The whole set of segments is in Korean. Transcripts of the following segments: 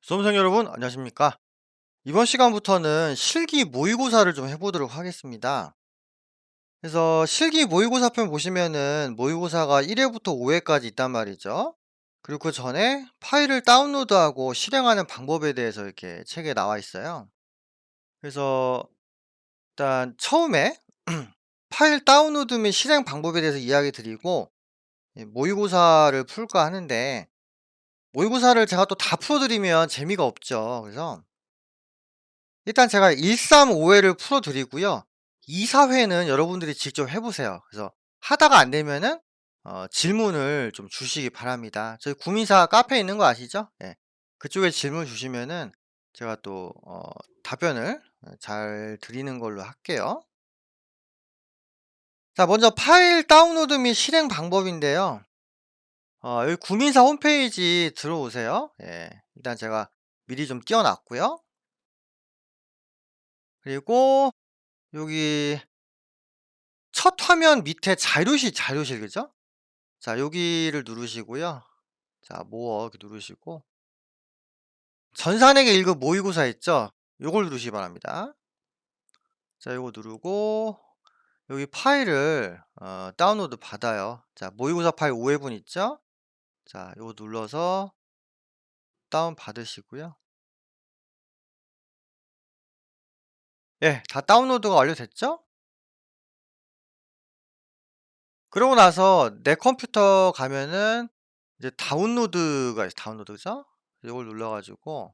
수험생 여러분, 안녕하십니까? 이번 시간부터는 실기 모의고사를 좀 해보도록 하겠습니다. 그래서 실기 모의고사편 보시면은 모의고사가 1회부터 5회까지 있단 말이죠. 그리고 그 전에 파일을 다운로드하고 실행하는 방법에 대해서 이렇게 책에 나와 있어요. 그래서 일단 처음에 파일 다운로드 및 실행 방법에 대해서 이야기 드리고 모의고사를 풀까 하는데 모의고사를 제가 또 다 풀어드리면 재미가 없죠. 그래서 일단 제가 1, 3, 5회를 풀어 드리고요. 2, 4회는 여러분들이 직접 해 보세요. 그래서 하다가 안 되면은 질문을 좀 주시기 바랍니다. 저희 구민사 카페 있는 거 아시죠? 예. 그쪽에 질문 주시면은 제가 또 답변을 잘 드리는 걸로 할게요. 자, 먼저 파일 다운로드 및 실행 방법인데요. 여기 구민사 홈페이지 들어오세요. 예. 일단 제가 미리 좀 띄워 놨고요. 그리고 여기 첫 화면 밑에 자료실 그죠? 자, 여기를 누르시고요. 자, 모어 이렇게 누르시고 전산에게 1급 모의고사 있죠? 요걸 누르시기 바랍니다. 자, 요거 누르고 여기 파일을 다운로드 받아요. 자, 모의고사 파일 5회분 있죠? 자, 요거 눌러서 다운 받으시고요. 예, 다 다운로드가 완료됐죠? 그러고 나서 내 컴퓨터 가면은 이제 다운로드가 있어요. 다운로드 그죠? 요걸 눌러 가지고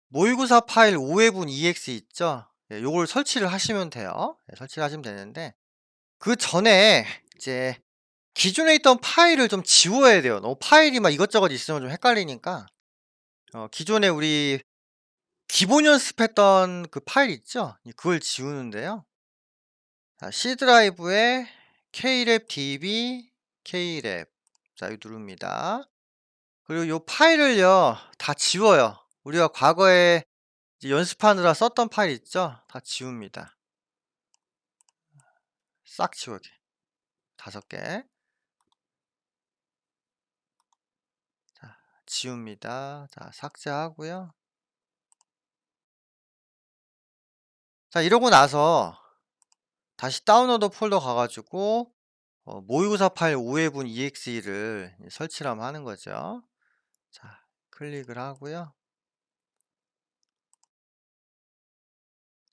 모의고사 파일 5회분 EX 있죠? 예, 요걸 설치를 하시면 돼요. 예, 설치를 하시면 되는데 그 전에 이제 기존에 있던 파일을 좀 지워야 돼요. 너무 파일이 막 이것저것 있으면 좀 헷갈리니까 기존에 우리 기본 연습했던 그 파일 있죠? 예, 그걸 지우는데요. 자, C 드라이브에 K랩 DB K랩 자, 이거 누릅니다. 그리고 요 파일을요 다 지워요. 우리가 과거에 이제 연습하느라 썼던 파일 있죠? 다 지웁니다. 싹 지우게. 5개. 자, 지웁니다. 자, 삭제하고요. 자, 이러고 나서 다시 다운로드 폴더 가 가지고 모의고사 파일 5회분 EXE를 설치를 한번 하는 거죠. 자, 클릭을 하고요.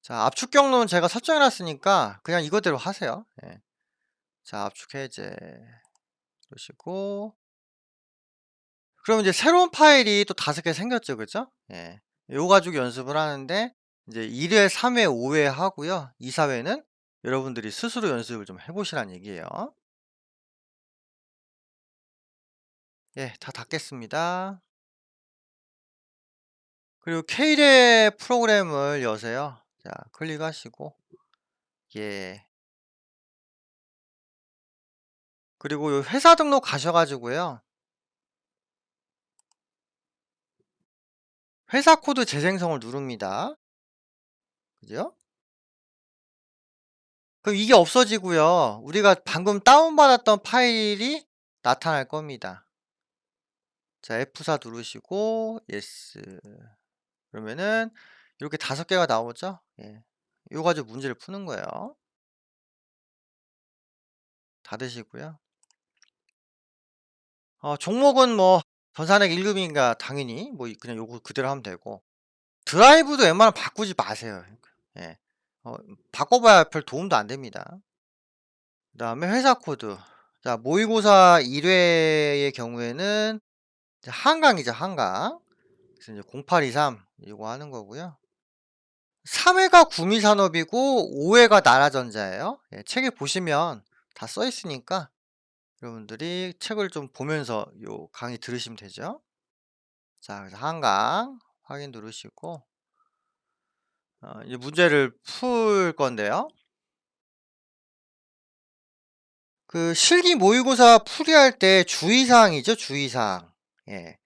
자, 압축 경로는 제가 설정해 놨으니까 그냥 이거대로 하세요. 예. 자, 압축 해제 누르시고 그럼 이제 새로운 파일이 또 5개 생겼죠. 그죠? 예. 요 가지고 연습을 하는데 이제 1 회, 3 회, 5회 하고요. 2, 4회는 여러분들이 스스로 연습을 좀 해 보시라는 얘기예요. 예. 다 닫겠습니다. 그리고 K랩 프로그램을 여세요. 자, 클릭하시고 예. 그리고 요 회사 등록 가셔 가지고요. 회사 코드 재생성을 누릅니다. 그죠? 그럼 이게 없어지고요. 우리가 방금 다운받았던 파일이 나타날 겁니다. 자, F4 누르시고 예스. 그러면은 이렇게 5개가 나오죠? 예. 요 가지고 문제를 푸는 거예요. 닫으시고요. 종목은 뭐 전산액 1 급이니까 당연히 뭐 그냥 요거 그대로 하면 되고 드라이브도 웬만하면 바꾸지 마세요. 예. 바꿔 봐야 별 도움도 안 됩니다. 그다음에 회사 코드. 자, 모의고사 1 회의 경우에는 이제 한강이죠, 한강. 그래서 이제 0823 이거 하는 거고요. 3 회가 구미산업이고 5 회가 나라전자예요. 예, 책에 보시면 다 써 있으니까 여러분들이 책을 좀 보면서 요 강의 들으시면 되죠. 자, 그래서 한강 확인 누르시고 이제 문제를 풀 건데요. 그 실기 모의고사 풀이할 때 주의사항이죠, 주의사항. 예.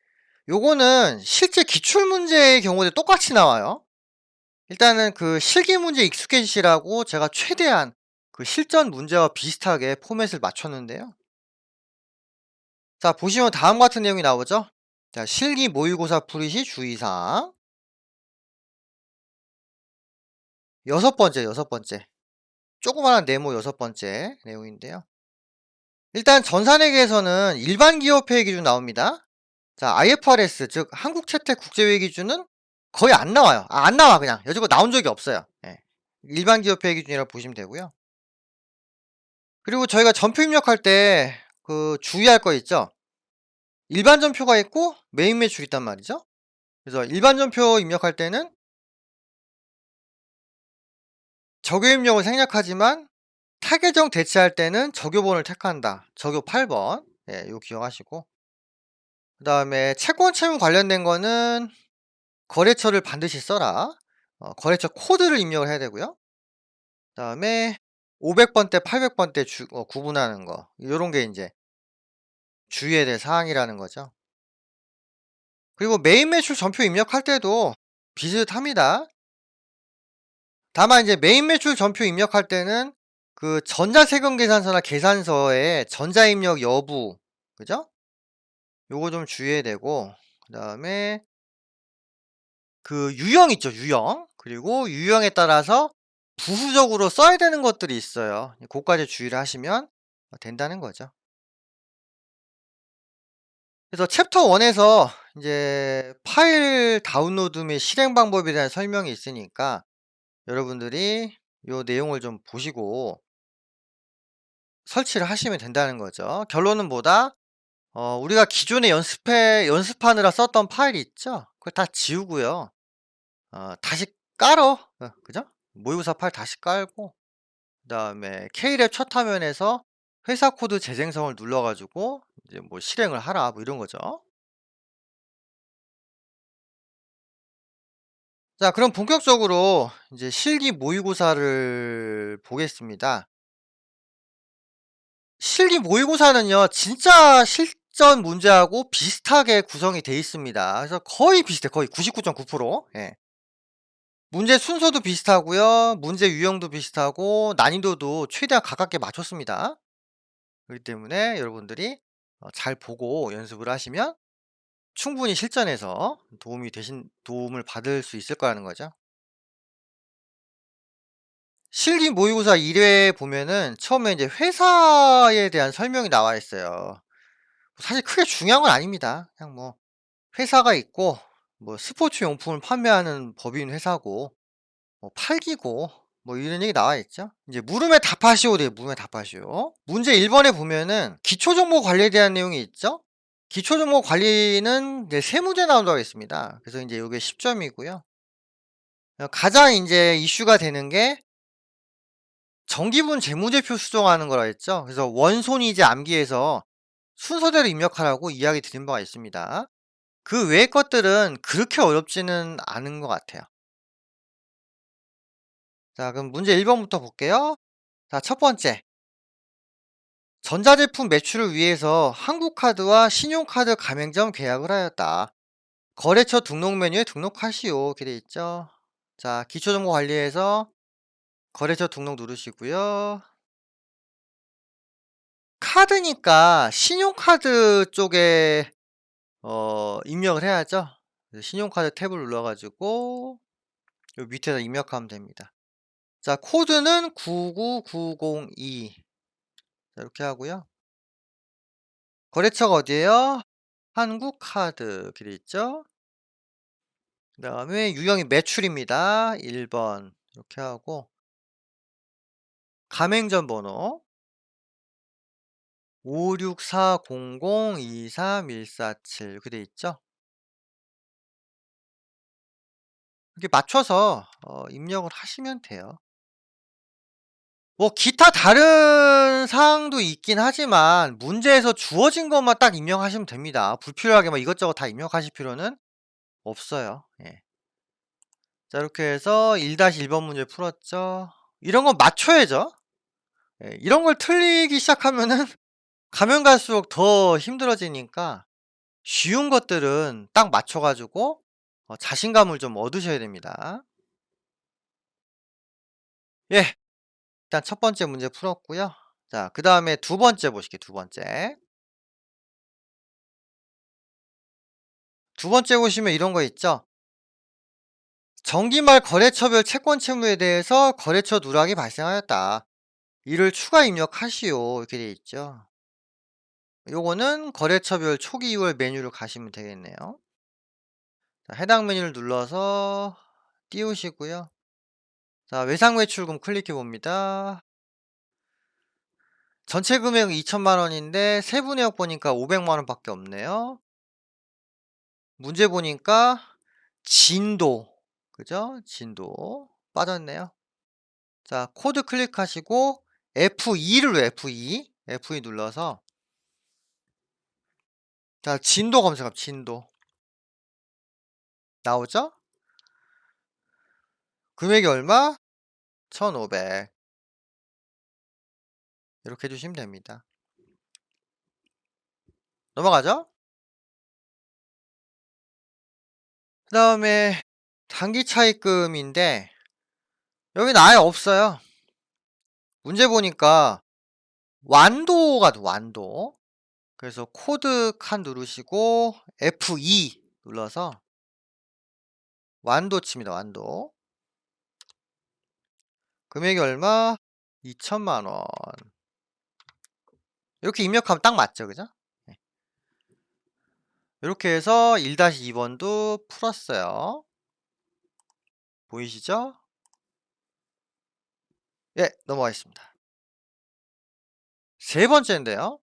요거는 실제 기출문제의 경우에 똑같이 나와요. 일단은 그 실기 문제 익숙해지시라고 제가 최대한 그 실전 문제와 비슷하게 포맷을 맞췄는데요. 자, 보시면 다음과 같은 내용이 나오죠. 자, 실기 모의고사 풀이 시 주의사항. 여섯 번째, 여섯 번째. 조그마한 네모 여섯 번째 내용인데요. 일단 전산회계에서는 일반 기업회의 기준 나옵니다. 자, IFRS, 즉 한국채택국제회의 기준은 거의 안 나와요. 안 나와 그냥. 여지껏 나온 적이 없어요. 예. 일반 기업회의 기준이라고 보시면 되고요. 그리고 저희가 전표 입력할 때 그 주의할 거 있죠? 일반 전표가 있고 메인 매출이 있단 말이죠. 그래서 일반 전표 입력할 때는 적요 입력을 생략하지만 타계정 대체할 때는 적요번을 택한다. 적요 8번. 예, 이거 기억하시고. 그다음에 채권 채무 관련된 거는 거래처를 반드시 써라. 거래처 코드를 입력을 해야 되고요. 그다음에 500번대, 800번대 구분하는 거. 요런 게 이제 주의해야 될 사항이라는 거죠. 그리고 메인 매출 전표 입력할 때도 비슷합니다. 다만 이제 메인 매출 전표 입력할 때는 그 전자세금 계산서나 계산서에 전자입력 여부, 그죠? 요거 좀 주의해야 되고, 그다음에 그 유형 있죠, 유형. 그리고 유형에 따라서 부수적으로 써야 되는 것들이 있어요. 고까지 주의를 하시면 된다는 거죠. 그래서 챕터 1에서 이제 파일 다운로드 및 실행 방법에 대한 설명이 있으니까 여러분들이 요 내용을 좀 보시고 설치를 하시면 된다는 거죠. 결론은 뭐다? 우리가 기존에 연습하느라 썼던 파일이 있죠? 그걸 다 지우고요. 다시 깔어. 그죠? 모의고사 파일 다시 깔고, 그 다음에 K랩 첫 화면에서 회사 코드 재생성을 눌러가지고 이제 뭐 실행을 하라, 뭐 이런 거죠. 자, 그럼 본격적으로 이제 실기 모의고사를 보겠습니다. 실기 모의고사는요, 진짜 실전 문제하고 비슷하게 구성이 되어 있습니다. 그래서 거의 비슷해. 거의 99.9%. 예. 문제 순서도 비슷하고요. 문제 유형도 비슷하고 난이도도 최대한 가깝게 맞췄습니다. 그렇기 때문에 여러분들이 잘 보고 연습을 하시면 충분히 실전에서 도움을 받을 수 있을 거라는 거죠. 실기 모의고사 1회 보면은 처음에 이제 회사에 대한 설명이 나와 있어요. 사실 크게 중요한 건 아닙니다. 그냥 뭐 회사가 있고 뭐 스포츠 용품을 판매하는 법인 회사고 뭐 팔기고 뭐 이런 얘기 나와 있죠. 이제 물음에 답하시오 돼요. 물음에 답하시오. 문제 1번에 보면은 기초정보 관리에 대한 내용이 있죠. 기초정보 관리는 이제 세 문제 나온다고 했습니다. 그래서 이제 요게 10점이고요. 가장 이제 이슈가 되는 게 정기분 재무제표 수정하는 거라 했죠. 그래서 원손이제 암기해서 순서대로 입력하라고 이야기 드린 바가 있습니다. 그 외의 것들은 그렇게 어렵지는 않은 것 같아요. 자, 그럼 문제 1번부터 볼게요. 자, 첫 번째. 전자제품 매출을 위해서 한국카드와 신용카드 가맹점 계약을 하였다. 거래처 등록 메뉴에 등록하시오. 이렇게 돼 있죠. 자, 기초정보 관리에서 거래처 등록 누르시고요. 카드니까 신용카드 쪽에 입력을 해야죠. 신용카드 탭을 눌러가지고 요 밑에다 입력하면 됩니다. 자, 코드는 99902. 자, 이렇게 하고요. 거래처가 어디에요? 한국카드 이렇게 돼 있죠. 그 다음에 유형이 매출입니다. 1번 이렇게 하고 가맹점 번호 56400231147 이렇게 돼 있죠. 이렇게 맞춰서 입력을 하시면 돼요. 뭐 기타 다른 사항도 있긴 하지만 문제에서 주어진 것만 딱 입력하시면 됩니다. 불필요하게 막 이것저것 다 입력하실 필요는 없어요. 예. 자, 이렇게 해서 1-1번 문제 풀었죠. 이런 건 맞춰야죠. 예, 이런 걸 틀리기 시작하면은 가면 갈수록 더 힘들어지니까 쉬운 것들은 딱 맞춰 가지고 자신감을 좀 얻으셔야 됩니다. 예. 일단 첫 번째 문제 풀었고요. 자, 그다음에 두 번째 보실게요, 두 번째. 두 번째 보시면 이런 거 있죠. 정기말 거래처별 채권 채무에 대해서 거래처 누락이 발생하였다. 이를 추가 입력하시오. 이렇게 되어 있죠. 요거는 거래처별 초기 2월 메뉴로 가시면 되겠네요. 자, 해당 메뉴를 눌러서 띄우시고요. 자, 외상매출금 클릭해 봅니다. 전체 금액은 2천만 원인데 세부 내역 보니까 500만 원밖에 없네요. 문제 보니까 진도, 그죠? 진도 빠졌네요. 자, 코드 클릭하시고 F2를 눌러요. F2. F2 눌러서 자, 진도 검색합니다. 진도. 나오죠? 금액이 얼마? 1,500. 이렇게 해 주시면 됩니다. 넘어가죠? 그 다음에 단기 차입금인데 여기는 아예 없어요. 문제 보니까 완도가 돼, 완도. 그래서 코드 칸 누르시고 F2 눌러서 완도 칩니다. 완도. 금액이 얼마? 2천만 원. 이렇게 입력하면 딱 맞죠, 그죠? 네. 이렇게 해서 1-2번도 풀었어요. 보이시죠? 예, 넘어가겠습니다. 세 번째인데요.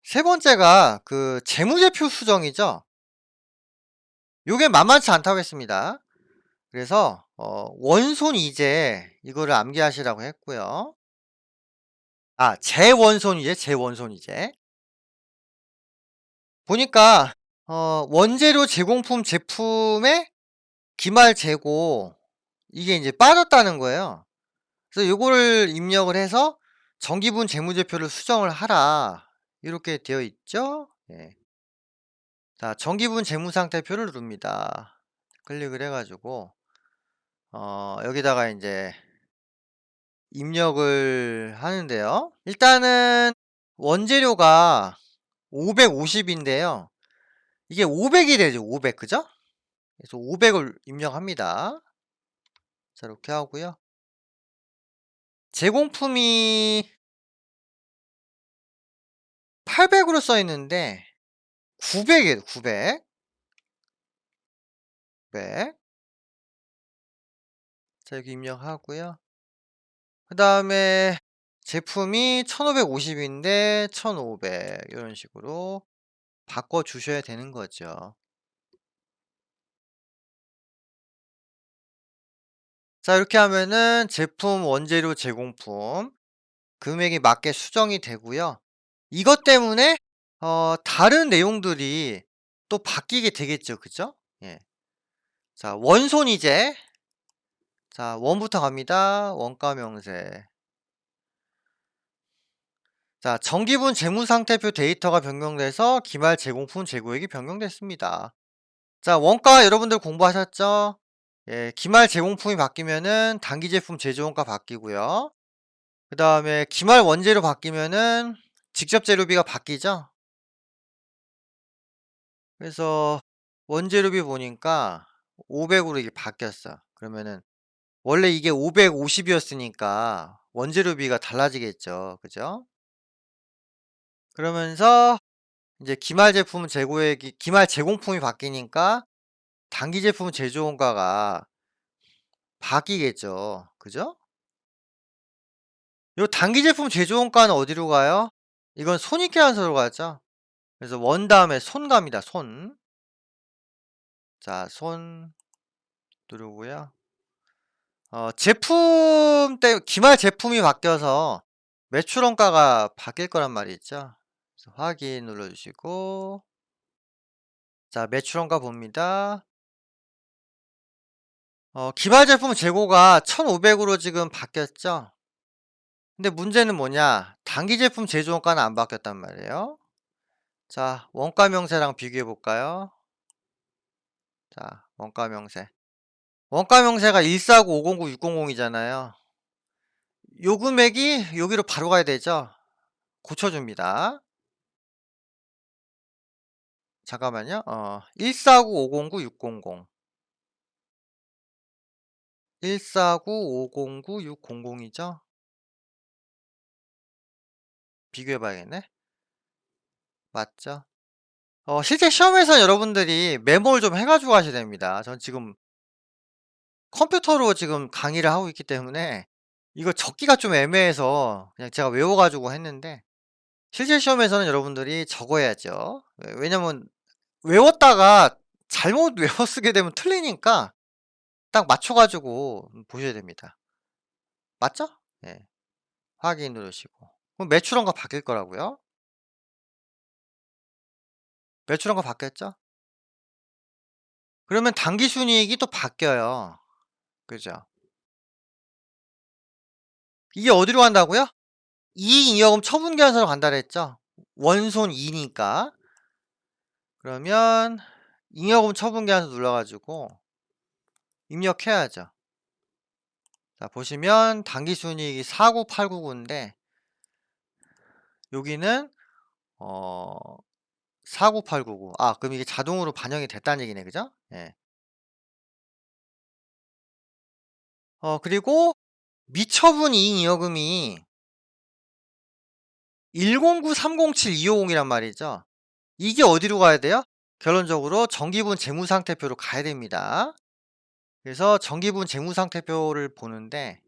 세 번째가 그 재무제표 수정이죠. 요게 만만치 않다고 했습니다. 그래서 원손이제 이거를 암기하시라고 했고요. 아, 재원손이제. 보니까 원재료 제공품 제품의 기말 재고 이게 이제 빠졌다는 거예요. 그래서 요거를 입력을 해서 정기분 재무제표를 수정을 하라. 이렇게 되어 있죠. 예. 자, 정기분 재무상태표를 누릅니다. 클릭을 해가지고 여기다가 이제 입력을 하는데요. 일단은 원재료가 550인데요. 이게 500이 되죠. 500, 그죠? 그래서 500을 입력합니다. 자, 이렇게 하고요. 제공품이 800으로 써 있는데 900이에요. 900. 900. 자, 여기 입력하고요. 그 다음에 제품이 1550인데 1500 이런 식으로 바꿔 주셔야 되는 거죠. 자, 이렇게 하면은 제품 원재료 제공품 금액이 맞게 수정이 되고요. 이것 때문에 다른 내용들이 또 바뀌게 되겠죠. 그죠? 예. 자, 원손이제. 자, 원부터 갑니다. 원가 명세. 자, 정기분 재무상태표 데이터가 변경돼서 기말 제공품 재고액이 변경됐습니다. 자, 원가 여러분들 공부하셨죠? 예, 기말 제공품이 바뀌면은 단기 제품 제조원가 바뀌고요. 그 다음에 기말 원재료 바뀌면은 직접 재료비가 바뀌죠? 그래서 원재료비 보니까 500으로 이게 바뀌었어. 그러면은 원래 이게 550이었으니까 원재료비가 달라지겠죠. 그죠? 그러면서 이제 기말 제품 재고액이 기말 제공품이 바뀌니까 단기 제품 제조원가가 바뀌겠죠. 그죠? 요 단기 제품 제조원가는 어디로 가요? 이건 손익계산서로 가죠. 그래서 원 다음에 손 갑니다. 손. 자, 손 누르고요. 제품 때 기말 제품이 바뀌어서 매출원가가 바뀔 거란 말이죠. 그래서 확인 눌러주시고 자, 매출원가 봅니다. 기말 제품 재고가 1500으로 지금 바뀌었죠. 근데 문제는 뭐냐? 단기 제품 제조원가는 안 바뀌었단 말이에요. 자, 원가 명세랑 비교해 볼까요? 자, 원가 명세. 원가 명세가 149,509,600이잖아요. 요 금액이 여기로 바로 가야 되죠. 고쳐줍니다. 잠깐만요. 149-509-600 149-509-600이죠? 비교해 봐야겠네. 맞죠? 실제 시험에서 여러분들이 메모를 좀 해 가지고 가셔야 됩니다. 전 지금 컴퓨터로 지금 강의를 하고 있기 때문에 이거 적기가 좀 애매해서 그냥 제가 외워 가지고 했는데, 실제 시험에서는 여러분들이 적어야죠. 왜냐면 외웠다가 잘못 외워 쓰게 되면 틀리니까 딱 맞춰 가지고 보셔야 됩니다. 맞죠? 예. 확인 누르시고. 그럼 매출원가 바뀔 거라고요. 매출원가 바뀌었죠? 그러면 당기순이익이 또 바뀌어요. 그죠? 이게 어디로 간다고요? 이익잉여금 처분기한서로 간다 그랬죠? 원손 2니까. 그러면 잉여금 처분기한서 눌러 가지고 입력해야죠. 자, 보시면 당기순이익이 49899인데 여기는 어 49899. 그럼 이게 자동으로 반영이 됐다는 얘기네. 그죠? 예. 그리고 미처분 이익잉여금이 109-307-250이란 말이죠. 이게 어디로 가야 돼요? 결론적으로 정기분 재무상태표로 가야 됩니다. 그래서 정기분 재무상태표를 보는데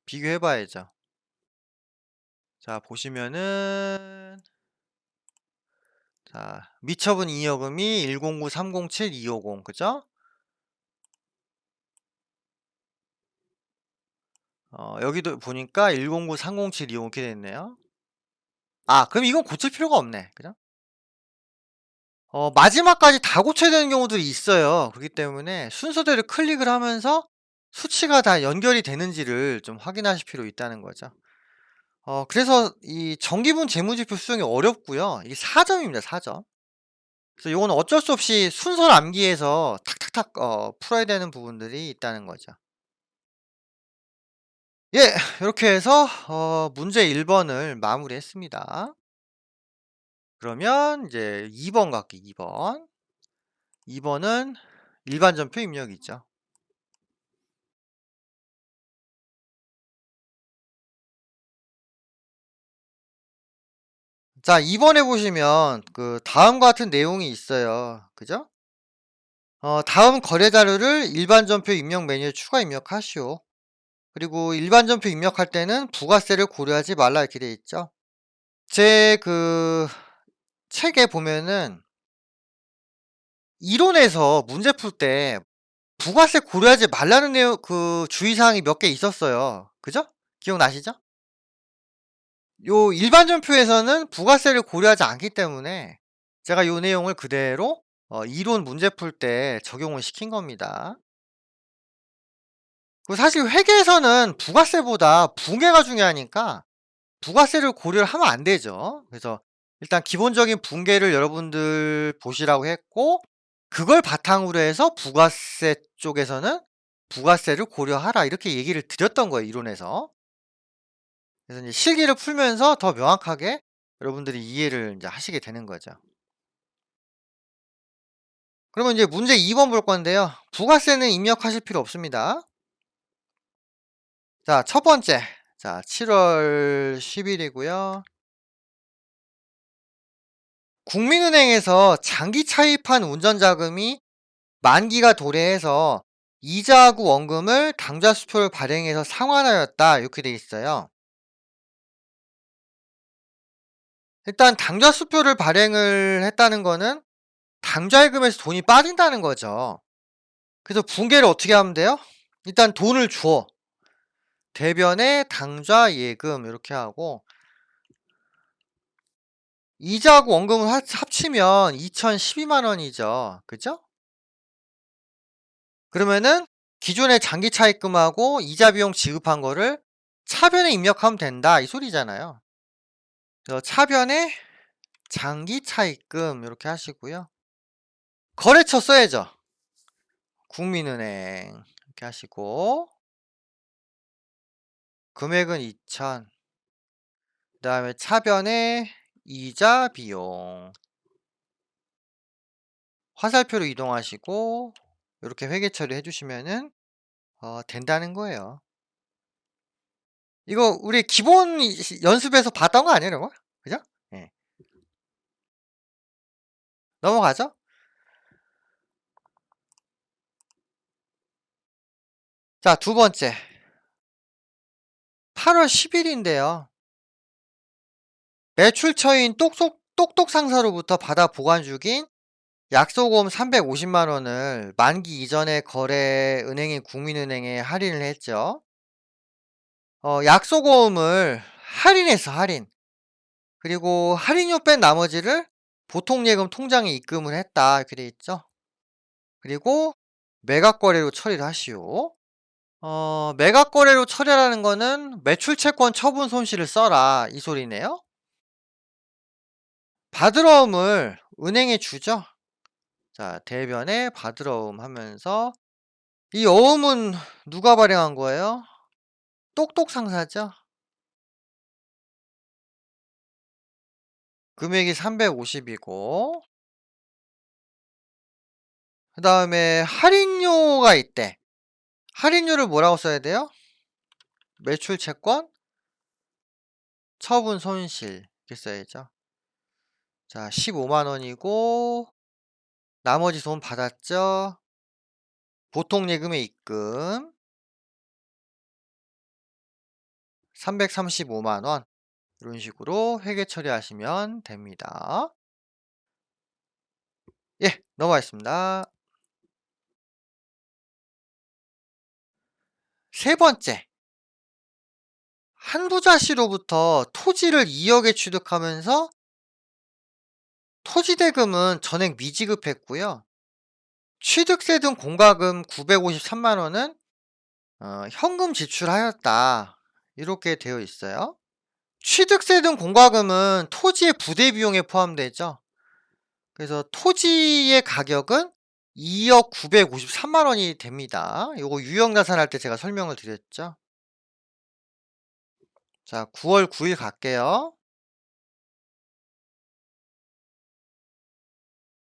비교해 봐야죠. 자, 보시면은 자, 미처분 잉여금이 109-307-250 그죠? 여기도 보니까 109-307-250 이렇게 돼 있네요. 그럼 이건 고칠 필요가 없네. 그죠? 마지막까지 다 고쳐야 되는 경우들이 있어요. 그렇기 때문에 순서대로 클릭을 하면서 수치가 다 연결이 되는지를 좀 확인하실 필요 있다는 거죠. 그래서 이 정기분 재무지표 수정이 어렵고요. 이게 4점입니다, 4점. 그래서 요거는 어쩔 수 없이 순서를 암기해서 탁탁탁 풀어야 되는 부분들이 있다는 거죠. 예, 이렇게 해서 문제 1번을 마무리했습니다. 그러면 이제 2번 갈게요. 2번. 2번은 일반전표 입력이죠. 자, 2번에 보시면 그 다음과 같은 내용이 있어요. 그죠? 다음 거래 자료를 일반전표 입력 메뉴에 추가 입력하시오. 그리고 일반전표 입력할 때는 부가세를 고려하지 말라 이렇게 돼 있죠. 제 그 책에 보면은 이론에서 문제 풀 때 부가세 고려하지 말라는 내용 그 주의사항이 몇 개 있었어요. 그죠? 기억나시죠? 요 일반전표에서는 부가세를 고려하지 않기 때문에 제가 요 내용을 그대로 이론 문제 풀 때 적용을 시킨 겁니다. 그 사실 회계에서는 부가세보다 분괴가 중요하니까 부가세를 고려를 하면 안 되죠. 그래서 일단 기본적인 분괴를 여러분들 보시라고 했고, 그걸 바탕으로 해서 부가세 쪽에서는 부가세를 고려하라 이렇게 얘기를 드렸던 거예요, 이론에서. 그래서 이제 실기를 풀면서 더 명확하게 여러분들이 이해를 이제 하시게 되는 거죠. 그러면 이제 문제 2번 볼 건데요. 부가세는 입력하실 필요 없습니다. 자, 첫 번째. 자, 7월 10일이고요. 국민은행에서 장기 차입한 운전자금이 만기가 도래해서 이자하고 원금을 당좌수표를 발행해서 상환하였다 이렇게 돼 있어요. 일단 당좌수표를 발행을 했다는 거는 당좌예금에서 돈이 빠진다는 거죠. 그래서 분괴를 어떻게 하면 돼요? 일단 돈을 줘. 대변에 당좌예금 이렇게 하고 이자하고 원금을 합치면 2,012만 원이죠. 그죠? 그러면은 기존의 장기 차입금하고 이자 비용 지급한 거를 차변에 입력하면 된다 이 소리잖아요. 그래서 차변에 장기 차입금 이렇게 하시고요. 거래처 써야죠. 국민은행 이렇게 하시고 금액은 2,000. 그다음에 차변에 이자 비용. 화살표로 이동하시고 이렇게 회계 처리해 주시면은 된다는 거예요. 이거 우리 기본 연습에서 봤던 거 아니에요, 이런 거? 그죠? 예. 넘어가죠? 자, 두 번째. 8월 10일 인데요. 매출처인 똑똑 상사로부터 받아 보관 중인 약소금 350만 원을 만기 이전에 거래 은행인 국민은행에 할인을 했죠. 약소금을 할인했어, 할인. 그리고 할인료 뺀 나머지를 보통예금 통장에 입금을 했다. 이렇게 돼 있죠. 그리고 매각 거래로 처리를 하시오. 매각 거래로 처리하라는 거는 매출 채권 처분 손실을 써라 이 소리네요. 받으러움을 은행에 주죠. 자, 대변에 받으러움 하면서 이 어음은 누가 발행한 거예요? 똑똑 상사죠. 금액이 350이고 그 다음에 할인료가 있대. 할인료를 뭐라고 써야 돼요? 매출 채권 처분 손실 이렇게 써야죠. 자, 15만 원이고 나머지 돈 받았죠. 보통 예금에 입금 335만 원 이런 식으로 회계 처리하시면 됩니다. 예, 넘어가겠습니다. 세 번째, 한부자 씨로부터 토지를 2억에 취득하면서 토지 대금은 전액 미지급했고요. 취득세 등 공과금 953만 원은 현금 지출하였다. 이렇게 되어 있어요. 취득세 등 공과금은 토지의 부대 비용에 포함되죠. 그래서 토지의 가격은 2억 953만 원이 됩니다. 요거 유형자산 할 때 제가 설명을 드렸죠. 자, 9월 9일 갈게요.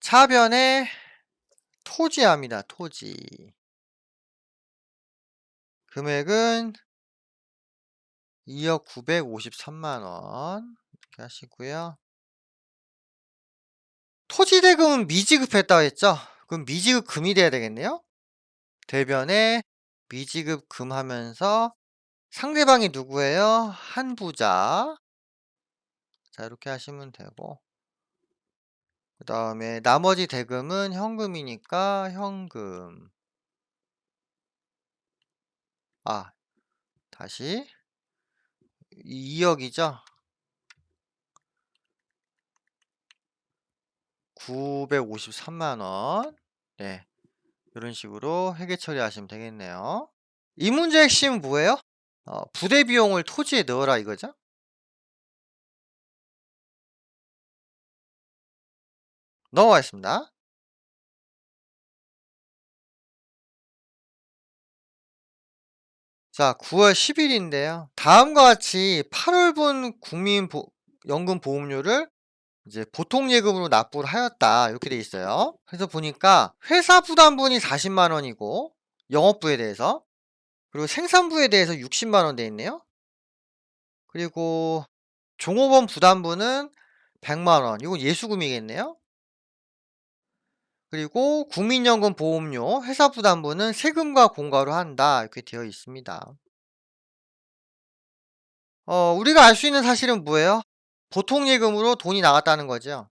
차변에 토지합니다. 토지. 금액은 2억 953만 원. 이렇게 하시고요. 토지 대금은 미지급했다고 했죠? 그럼 미지급 금이 돼야 되겠네요? 대변에 미지급 금 하면서 상대방이 누구예요? 한부자. 자, 이렇게 하시면 되고. 그 다음에 나머지 대금은 현금이니까 현금. 아, 다시 2억이죠? 953만 원. 네. 이런 식으로 회계 처리하시면 되겠네요. 이 문제의 핵심은 뭐예요? 부대 비용을 토지에 넣어라 이거죠? 넘어가겠습니다. 자, 9월 10일인데요. 다음과 같이 8월분 연금 보험료를 이제 보통 예금으로 납부를 하였다. 이렇게 돼 있어요. 그래서 보니까 회사 부담분이 40만 원이고 영업부에 대해서 그리고 생산부에 대해서 60만 원 돼 있네요. 그리고 종업원 부담분은 100만 원. 이건 예수금이겠네요. 그리고 국민연금 보험료 회사 부담분은 세금과 공과로 한다. 이렇게 되어 있습니다. 우리가 알 수 있는 사실은 뭐예요? 보통 예금으로 돈이 나갔다는 거죠.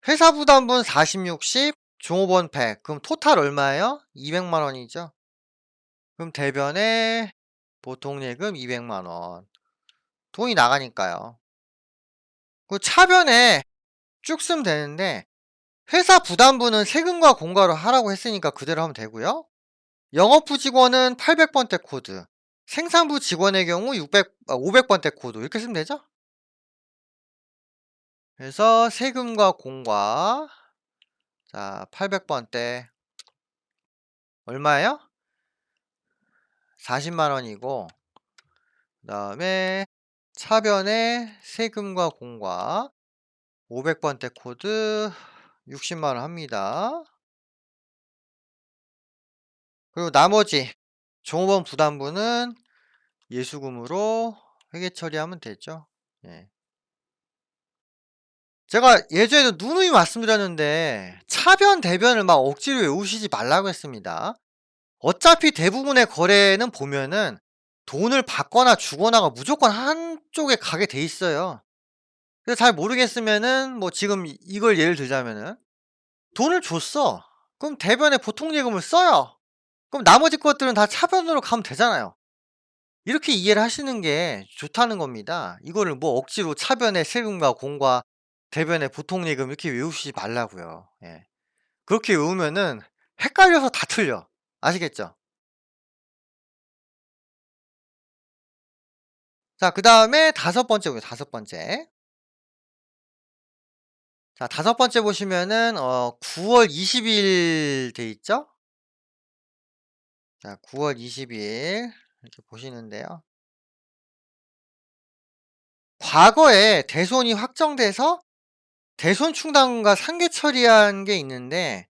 회사 부담분 40, 60, 종업원 100. 그럼 토탈 얼마예요? 200만 원이죠. 그럼 대변에 보통 예금 200만 원. 돈이 나가니까요. 그 차변에 쭉 쓰면 되는데 회사 부담분은 세금과 공과로 하라고 했으니까 그대로 하면 되고요. 영업부 직원은 800번대 코드, 생산부 직원의 경우 500번대 코드 이렇게 쓰면 되죠? 그래서 세금과 공과 자 800번대 얼마예요? 40만 원이고 그 다음에 차변에 세금과 공과 500번대 코드 60만 원 합니다. 그리고 나머지 종업원 부담분은 예수금으로 회계 처리하면 되죠. 예. 제가 예전에도 누누이 말씀드렸는데 차변, 대변을 막 억지로 외우시지 말라고 했습니다. 어차피 대부분의 거래는 보면은 돈을 받거나 주거나가 무조건 한쪽에 가게 돼 있어요. 그래서 잘 모르겠으면은 뭐 지금 이걸 예를 들자면은 돈을 줬어. 그럼 대변에 보통 예금을 써요. 그럼 나머지 것들은 다 차변으로 가면 되잖아요. 이렇게 이해를 하시는 게 좋다는 겁니다. 이거를 뭐 억지로 차변에 세금과 공과 대변에 보통 예금 이렇게 외우시지 말라고요. 예. 그렇게 외우면은 헷갈려서 다 틀려. 아시겠죠? 자, 그다음에 다섯 번째 보요, 다섯 번째. 자, 다섯 번째 보시면은 9월 20일 돼 있죠? 자, 9월 20일 이렇게 보시는데요. 과거에 대손이 확정돼서 대손 충당금과 상계 처리한 게 있는데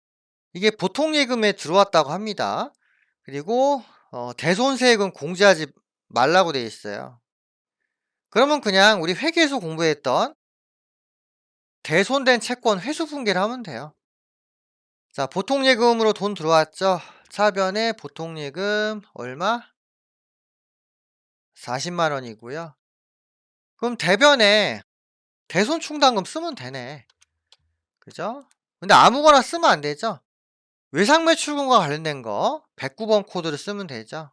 이게 보통 예금에 들어왔다고 합니다. 그리고 대손세액은 공제하지 말라고 돼 있어요. 그러면 그냥 우리 회계에서 공부했던 대손된 채권 회수 분괴를 하면 돼요. 자, 보통 예금으로 돈 들어왔죠? 차변에 보통 예금 얼마? 40만 원이고요. 그럼 대변에 대손 충당금 쓰면 되네. 그죠? 근데 아무거나 쓰면 안 되죠? 외상 매출금과 관련된 거 109번 코드를 쓰면 되죠?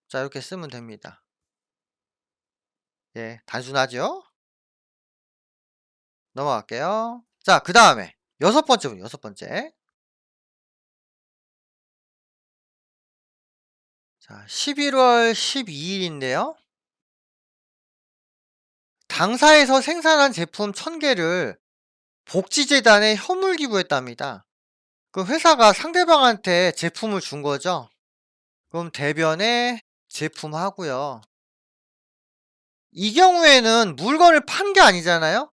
자, 이렇게 쓰면 됩니다. 예, 단순하죠? 넘어갈게요. 자, 그 다음에 여섯 번째, 여섯 번째. 자, 11월 12일인데요. 당사에서 생산한 제품 1000개를 복지재단에 현물 기부했답니다. 그 회사가 상대방한테 제품을 준 거죠. 그럼 대변에 제품 하고요. 이 경우에는 물건을 판 게 아니잖아요.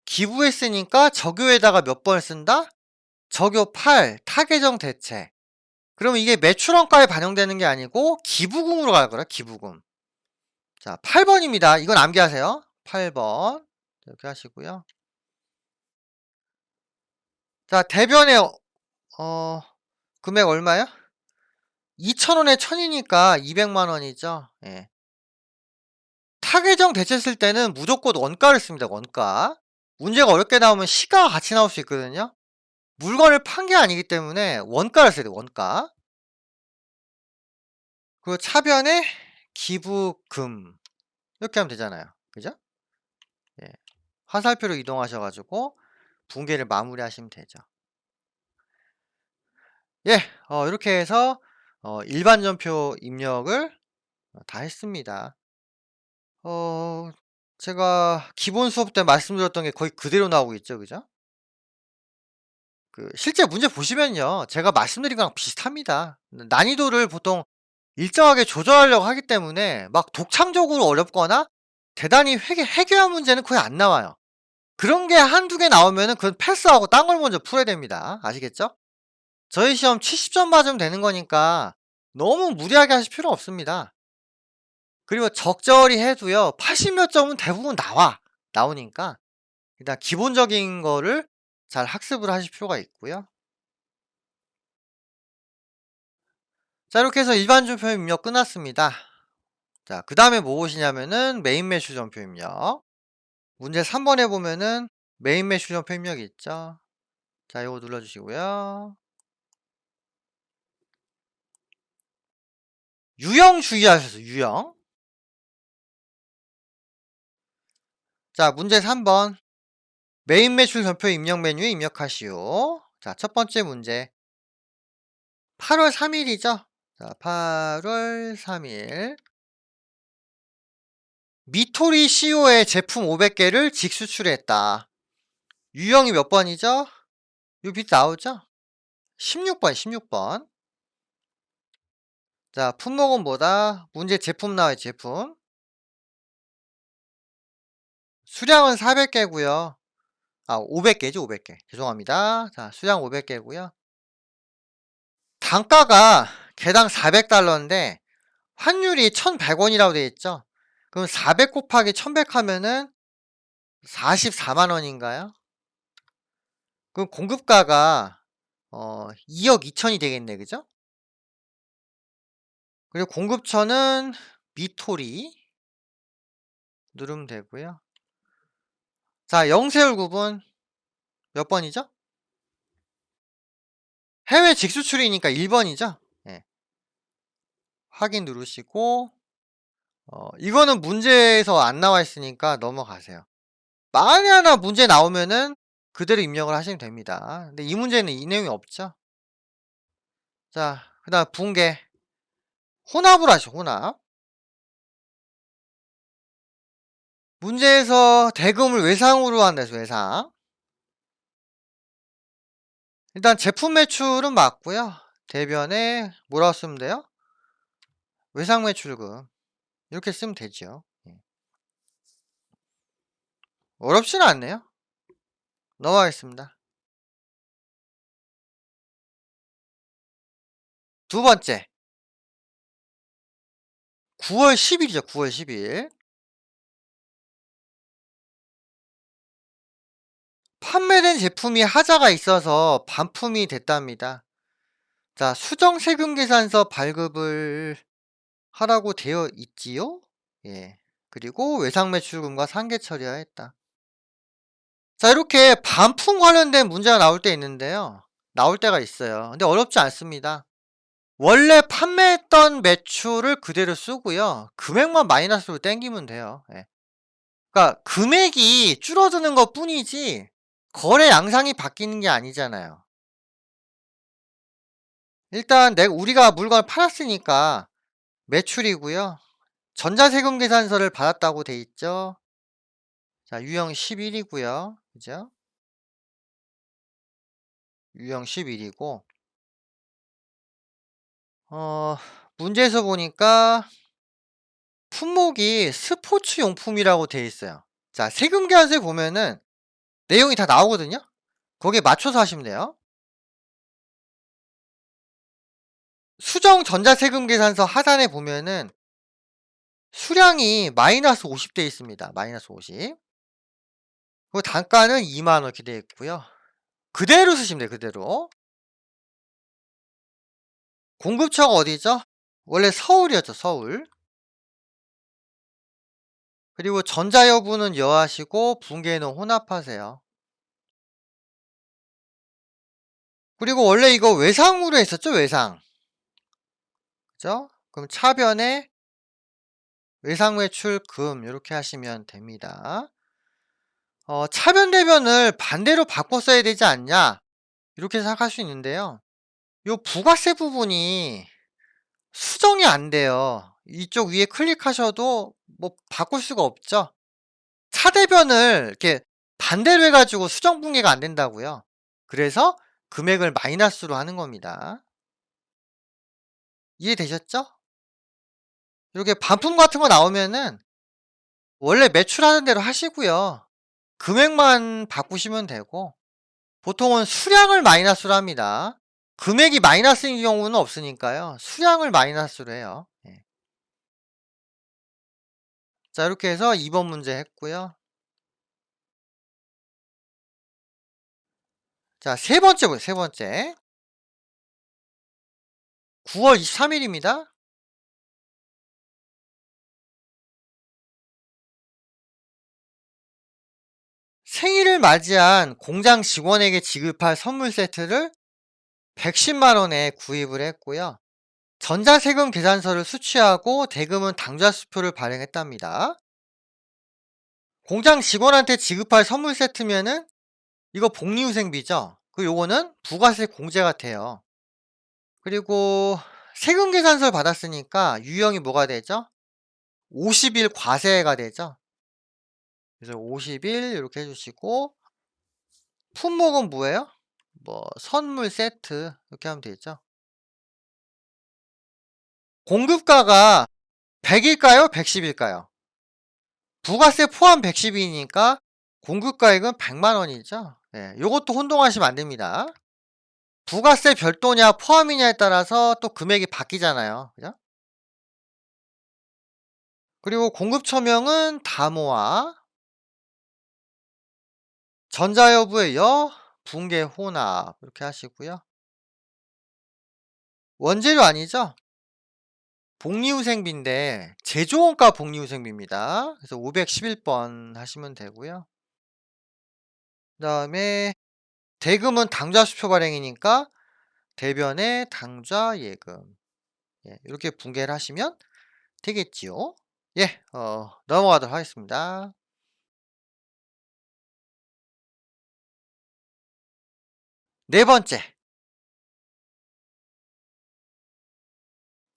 기부했으니까 적요에다가 몇 번을 쓴다? 적요 8, 타계정 대체. 그러면 이게 매출원가에 반영되는 게 아니고 기부금으로 갈 거라, 기부금. 자, 8번입니다. 이건 암기하세요. 8번. 이렇게 하시고요. 자, 대변에 금액 얼마요? 2,000원에 1,000이니까 200만 원이죠. 예. 타계정 대체 쓸 때는 무조건 원가를 씁니다. 원가. 문제가 어렵게 나오면 시가가 같이 나올 수 있거든요. 물건을 판 게 아니기 때문에 원가를 써야 돼요. 원가. 그리고 차변에 기부금 이렇게 하면 되잖아요. 그죠? 예. 화살표로 이동하셔 가지고 분계를 마무리하시면 되죠. 예. 이렇게 해서 일반 전표 입력을 다 했습니다. 어 제가 기본 수업 때 말씀드렸던 게 거의 그대로 나오고 있죠. 그죠? 그 실제 문제 보시면요. 제가 말씀드린 거랑 비슷합니다. 난이도를 보통 일정하게 조절하려고 하기 때문에 막 독창적으로 어렵거나 대단히 해괴한 문제는 거의 안 나와요. 그런 게 한두 개 나오면은 그건 패스하고 딴 걸 먼저 풀어야 됩니다. 아시겠죠? 저희 시험 70점 맞으면 되는 거니까 너무 무리하게 하실 필요 없습니다. 그리고 적절히 해도요. 80 몇 점은 대부분 나오니까 일단 기본적인 거를 잘 학습을 하실 필요가 있고요. 자, 이렇게 해서 일반 전표 입력 끝났습니다. 자, 그다음에 뭐 보시냐면은 메인 매출 전표 입력. 문제 3번에 보면은 메인 매출 전표 입력이 있죠. 자, 요거 눌러 주시고요. 유형 주의하셔서 유형. 자, 문제 3번. 메인 매출 전표 입력 메뉴에 입력하시오. 자, 첫 번째 문제. 8월 3일이죠. 자, 8월 3일. 미토리 CO의 제품 500개를 직수출했다. 유형이 몇 번이죠? 요 밑에 나오죠? 16번, 16번. 자, 품목은 뭐다? 문제 제품 나와요, 제품. 수량은 400개고요. 아 500개죠, 500개. 죄송합니다. 자 수량 500개고요. 단가가 개당 $400인데 환율이 1,100원이라고 되어 있죠. 그럼 400 곱하기 1,100 하면은 44만 원인가요? 그럼 공급가가 2억 2천이 되겠네. 그죠? 그리고 공급처는 미토리 누르면 되고요. 자, 영세율 구분 몇 번이죠? 해외 직수출이니까 1번이죠? 예. 확인 누르시고 이거는 문제에서 안 나와 있으니까 넘어가세요. 만에 하나 문제 나오면은 그대로 입력을 하시면 됩니다. 근데 이 문제는 이 내용이 없죠? 자, 그다음 붕괴. 혼합을 하시죠, 혼합. 문제에서 대금을 외상으로 한다 해서 외상. 일단 제품 매출은 맞고요. 대변에 뭐라고 쓰면 돼요? 외상 매출금. 이렇게 쓰면 되죠. 예. 어렵지는 않네요. 넘어가겠습니다. 두 번째. 9월 10일이죠. 9월 10일. 판매된 제품이 하자가 있어서 반품이 됐답니다. 자, 수정세금계산서 발급을 하라고 되어 있지요? 예. 그리고 외상매출금과 상계 처리하였다. 자, 이렇게 반품 관련된 문제가 나올 때 있는데요. 나올 때가 있어요. 근데 어렵지 않습니다. 원래 판매했던 매출을 그대로 쓰고요. 금액만 마이너스로 땡기면 돼요. 예. 그러니까 금액이 줄어드는 것 뿐이지 거래 양상이 바뀌는 게 아니잖아요. 일단 우리가 물건을 팔았으니까 매출이고요. 전자세금 계산서를 받았다고 돼 있죠. 자, 유형 11이고요. 그죠? 유형 11이고 어, 문제에서 보니까 품목이 스포츠 용품이라고 돼 있어요. 자, 세금 계산서에 보면은 내용이 다 나오거든요. 거기에 맞춰서 하시면 돼요. 수정 전자세금 계산서 하단에 보면은 수량이 마이너스 50 돼 있습니다. 마이너스 50. 그리고 단가는 2만 원 이렇게 돼 있고요. 그대로 쓰시면 돼요. 그대로. 공급처가 어디죠? 원래 서울이었죠. 서울. 그리고 전자 여부는 여하시고 붕괴는 혼합하세요. 그리고 원래 이거 외상으로 했었죠. 외상. 그죠? 그럼 차변에 외상 매출 금 이렇게 하시면 됩니다. 차변 대변을 반대로 바꿔 써야 되지 않냐? 이렇게 생각할 수 있는데요. 요 부가세 부분이 수정이 안 돼요. 이쪽 위에 클릭하셔도 뭐 바꿀 수가 없죠. 차대변을 이렇게 반대로 해가지고 수정 붕괴가 안 된다고요. 그래서 금액을 마이너스로 하는 겁니다. 이해되셨죠? 이렇게 반품 같은 거 나오면은 원래 매출하는 대로 하시고요. 금액만 바꾸시면 되고 보통은 수량을 마이너스로 합니다. 금액이 마이너스인 경우는 없으니까요. 수량을 마이너스로 해요. 예. 자, 이렇게 해서 2번 문제 했고요. 자, 세 번째 보세요. 세 번째. 9월 23일입니다. 생일을 맞이한 공장 직원에게 지급할 선물 세트를 110만 원에 구입을 했고요. 전자세금 계산서를 수취하고 대금은 당좌수표를 발행했답니다. 공장 직원한테 지급할 선물 세트면은 이거 복리후생비죠. 그 요거는 부가세 공제가 돼요. 그리고 세금 계산서를 받았으니까 유형이 뭐가 되죠? 50일 과세가 되죠. 그래서 50일 이렇게 해주시고 품목은 뭐예요? 뭐 선물 세트 이렇게 하면 되죠. 공급가가 100일까요? 110일까요? 부가세 포함 110이니까 공급가액은 100만 원이죠. 예, 요것도 혼동하시면 안 됩니다. 부가세 별도냐 포함이냐에 따라서 또 금액이 바뀌잖아요. 그죠? 그리고 공급 처명은 다모아, 전자여부의 여, 붕괴 혼합 이렇게 하시고요. 원재료 아니죠? 복리후생비인데 제조원가 복리후생비입니다. 그래서 511번 하시면 되고요. 그다음에 대금은 당좌 수표 발행이니까 대변의 당좌 예금. 예, 이렇게 붕괴를 하시면 되겠지요. 예, 넘어가도록 하겠습니다. 네 번째,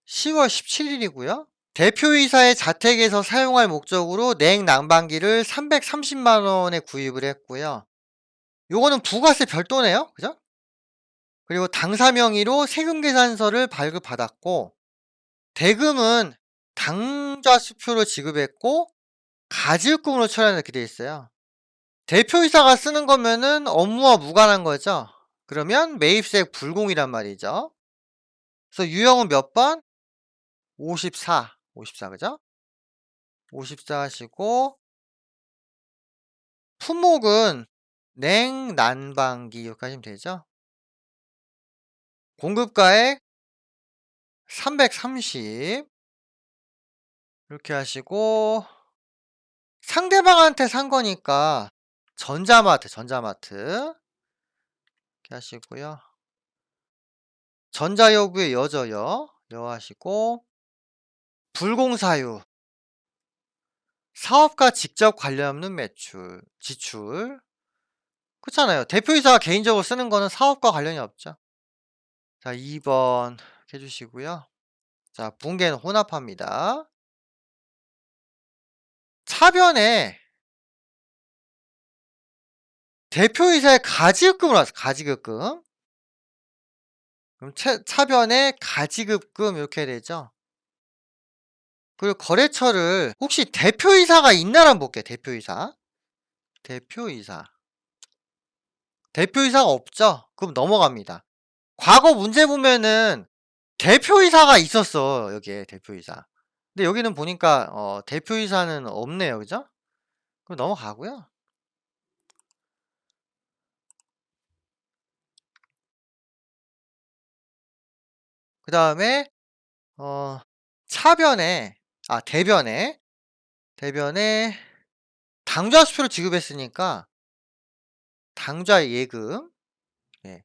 10월 17일이고요. 대표이사의 자택에서 사용할 목적으로 냉난방기를 330만 원에 구입을 했고요. 요거는 부가세 별도네요. 그죠? 그리고 당사 명의로 세금 계산서를 발급받았고, 대금은 당좌 수표로 지급했고 가지급금으로 처리하는 이렇게 돼 있어요. 대표이사가 쓰는 거면은 업무와 무관한 거죠. 그러면 매입세액 불공이란 말이죠. 그래서 유형은 몇 번? 54. 54 그죠? 54 하시고 품목은 냉난방기 이렇게 하시면 되죠. 공급가액 330 이렇게 하시고 상대방한테 산 거니까 전자마트 이렇게 하시고요. 전자여부의 여죠, 여 하시고 불공사유 사업과 직접 관련 없는 매출, 지출 그렇잖아요. 대표이사가 개인적으로 쓰는 거는 사업과 관련이 없죠. 자, 2번 해 주시고요. 자, 붕괴는 혼합합니다. 차변에 대표이사의 가지급금을 왔어요. 가지급금. 그럼 차변에 가지급금 이렇게 되죠. 그리고 거래처를 혹시 대표이사가 있나를 한번 볼게요. 대표이사. 대표이사가 없죠? 그럼 넘어갑니다. 과거 문제 보면은 대표이사가 있었어. 여기에 대표이사. 근데 여기는 보니까 대표이사는 없네요. 그죠? 그럼 넘어가고요. 그다음에 어 차변에 대변에 당좌 수표를 지급했으니까 당좌 예금 예,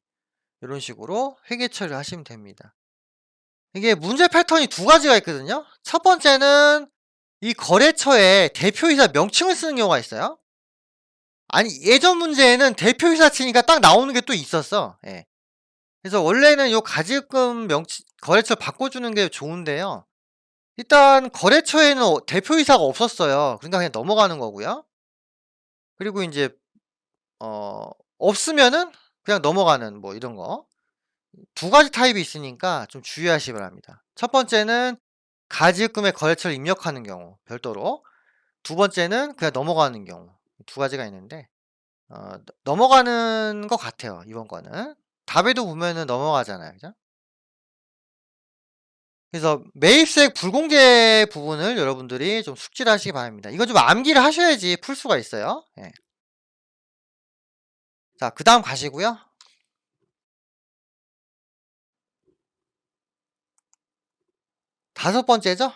이런 식으로 회계 처리를 하시면 됩니다. 이게 문제 패턴이 두 가지가 있거든요. 첫 번째는 이 거래처에 대표이사 명칭을 쓰는 경우가 있어요. 아니 예전 문제에는 대표이사 치니까 딱 나오는 게 또 있었어. 예. 그래서 원래는 요 가지금 명칭 거래처 바꿔주는 게 좋은데요. 일단 거래처에는 대표이사가 없었어요. 그러니까 그냥 넘어가는 거고요. 그리고 인제 없으면은 그냥 넘어가는 뭐 이런 거. 두 가지 타입이 있으니까 좀 주의하시기 바랍니다. 첫 번째는 가지급금에 거래처를 입력하는 경우 별도로. 두 번째는 그냥 넘어가는 경우. 두 가지가 있는데 넘어가는 것 같아요, 이번 거는. 답에도 보면은 넘어가잖아요. 그죠? 그래서 매입세액 불공제 부분을 여러분들이 좀 숙지를 하시기 바랍니다. 이거 좀 암기를 하셔야지 풀 수가 있어요. 예. 자, 그다음 가시고요. 다섯 번째죠?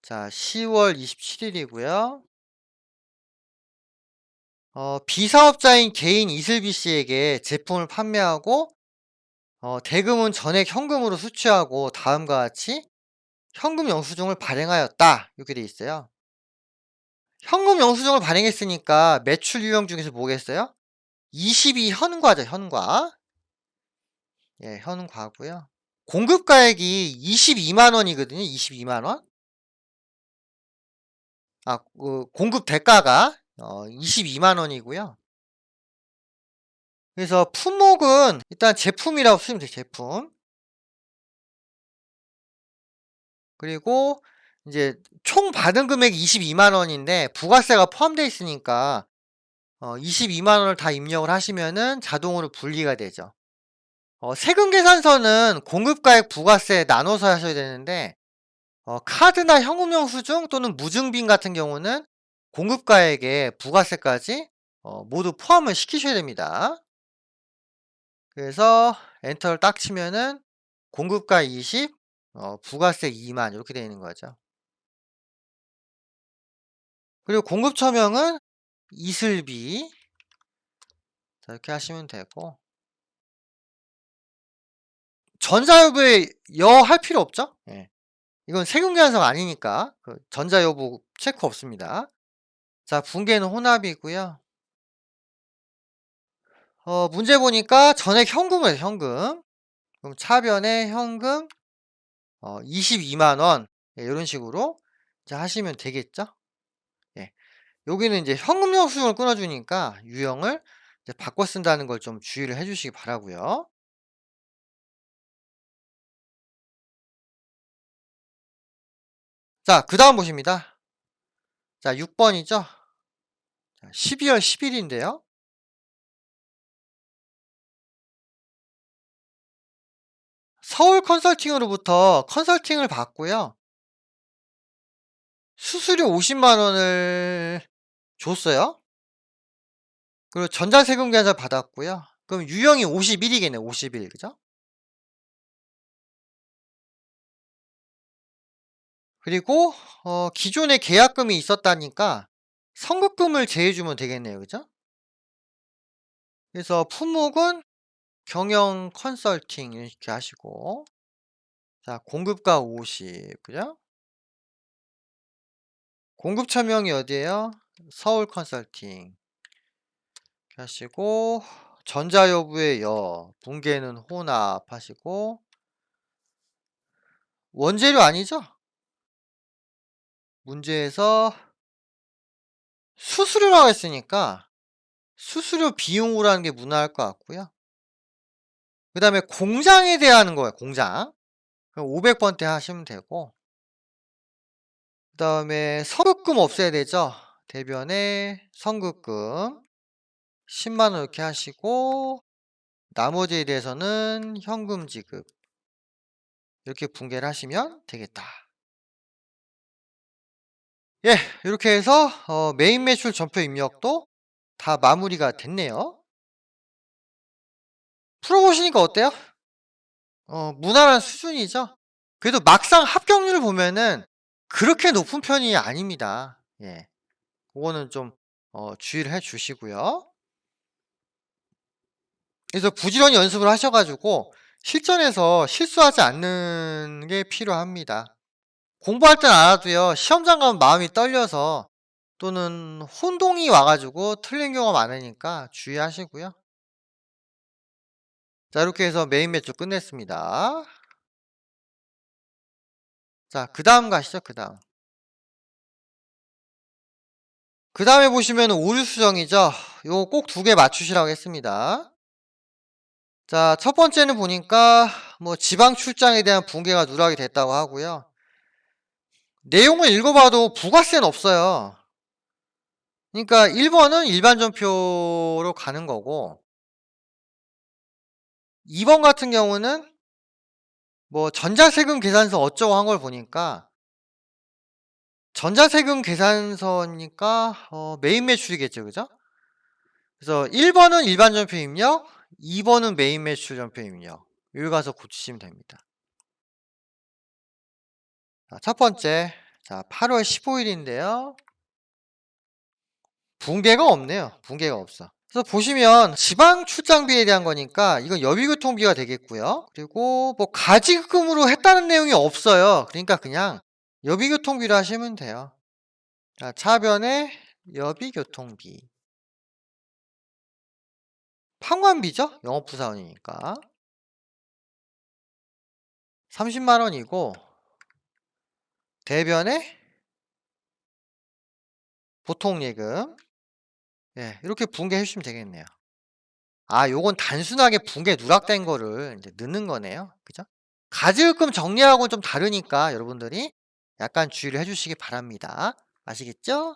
자, 10월 27일이고요. 비사업자인 개인 이슬비 씨에게 제품을 판매하고 대금은 전액 현금으로 수취하고 다음과 같이 현금 영수증을 발행하였다. 이렇게 돼 있어요. 현금 영수증을 발행했으니까 매출 유형 중에서 뭐겠어요? 22 현과죠, 현과. 예, 현과고요. 공급가액이 22만 원이거든요. 22만 원. 공급 대가가 22만 원이고요. 그래서 품목은 일단 제품이라고 쓰면 돼요. 제품. 그리고 이제 총 받은 금액이 22만 원인데 부가세가 포함되어 있으니까 22만 원을 다 입력을 하시면은 자동으로 분리가 되죠. 세금 계산서는 공급가액 부가세 나눠서 하셔야 되는데 카드나 현금 영수증 또는 무증빙 같은 경우는 공급가액에 부가세까지 모두 포함을 시키셔야 됩니다. 그래서 엔터를 딱 치면은 공급가 20, 부가세 2만 이렇게 되어 있는 거죠. 그리고 공급 처명은 이슬비 자 이렇게 하시면 되고 전자요부에 여 할 필요 없죠? 예. 이건 세금 계산서가 아니니까 그 전자요부 체크 없습니다. 자 분계는 혼합이고요. 문제 보니까 전액 현금이에요, 현금. 그럼 차변에 현금 22만 원. 예, 요런 식으로 이제 하시면 되겠죠? 예. 여기는 이제 현금 영수증을 끊어 주니까 유형을 이제 바꿔 쓴다는 걸 좀 주의를 해 주시기 바라고요. 자, 그다음 보십니다. 자, 6 번이죠. 자, 12월 10 일인데요. 서울 컨설팅으로부터 컨설팅을 받고요. 수수료 50만 원을 줬어요. 그리고 전자세금 계좌 받았고요. 그럼 유형이 51 이겠네요. 51 그죠? 그리고 기존에 계약금이 있었다니까 선급금을 제해 주면 되겠네요. 그죠? 그래서 품목은 경영 컨설팅 이렇게 하시고 자 공급가 50 그죠? 공급 처명이 어디에요? 서울 컨설팅 이렇게 하시고 전자여부의 여, 분계는 혼합하시고 원재료 아니죠? 문제에서 수수료라고 했으니까 수수료 비용으로 하는 게 무난할 것 같고요. 그다음에 공장에 대한 거예요, 공장. 그럼 500번 대 하시면 되고 그다음에 선급금 없애야 되죠. 대변에 선급금 10만 원 이렇게 하시고 나머지에 대해서는 현금 지급 이렇게 분계를 하시면 되겠다. 예, 이렇게 해서 메인 매출 전표 입력도 다 마무리가 됐네요. 풀어보시니까 어때요? 무난한 수준이죠? 그래도 막상 합격률을 보면은 그렇게 높은 편이 아닙니다. 예. 그거는 좀 주의를 해 주시고요. 그래서 부지런히 연습을 하셔 가지고 실전에서 실수하지 않는 게 필요합니다. 공부할 땐 알아도요. 시험장 가면 마음이 떨려서 또는 혼동이 와 가지고 틀린 경우가 많으니까 주의하시고요. 자 이렇게 해서 메인 매출 끝냈습니다. 자 그다음 가시죠, 그다음. 그다음에 보시면은 오류 수정이죠. 요거 꼭 2개 맞추시라고 했습니다. 자 첫 번째는 보니까 뭐 지방 출장에 대한 분계가 누락이 됐다고 하고요. 내용을 읽어 봐도 부가세는 없어요. 그러니까 1 번은 일반 전표로 가는 거고 2번 같은 경우는 뭐 전자세금 계산서 어쩌고 한 걸 보니까 전자세금 계산서니까 메인 매출이겠죠. 그죠? 그래서 1 번은 일반 전표 입력, 2 번은 메인 매출 전표 입력. 여기 가서 고치시면 됩니다. 자 첫 번째. 자 8월 15 일인데요. 붕괴가 없네요. 붕괴가 없어. 그래서 보시면 지방 출장비에 대한 거니까 이건 여비교통비가 되겠고요. 그리고 뭐 가지급금으로 했다는 내용이 없어요. 그러니까 그냥 여비교통비로 하시면 돼요. 자, 차변에 여비교통비. 판관비죠? 영업부사원이니까. 30만 원이고 대변에 보통예금. 예, 이렇게 분개해 주시면 되겠네요. 아 요건 단순하게 붕괴 누락된 거를 인제 넣는 거네요. 그죠? 가지급금 정리하고는 좀 다르니까 여러분들이 약간 주의를 해 주시기 바랍니다. 아시겠죠?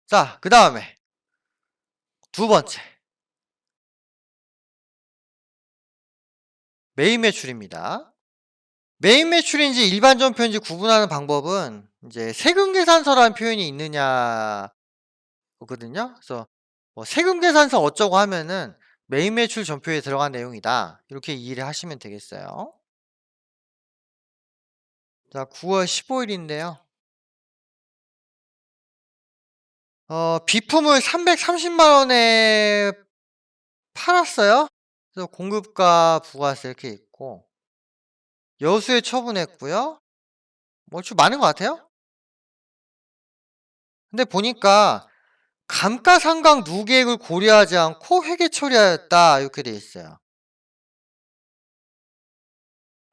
자, 그 다음에 두 번째. 메인 매출입니다. 메인 매출인지 일반 전표인지 구분하는 방법은 이제 세금 계산서라는 표현이 있느냐 거든요. 그래서 뭐 세금 계산서 어쩌고 하면은 메인 매출 전표에 들어간 내용이다. 이렇게 이해를 하시면 되겠어요. 자, 9월 15일인데요. 비품을 330만 원에 팔았어요. 그래서 공급가 부가세 이렇게 있고 여수에 처분했고요. 뭐 좀 많은 것 같아요. 근데 보니까 감가상각 누계액을 고려하지 않고 회계 처리하였다 이렇게 돼 있어요.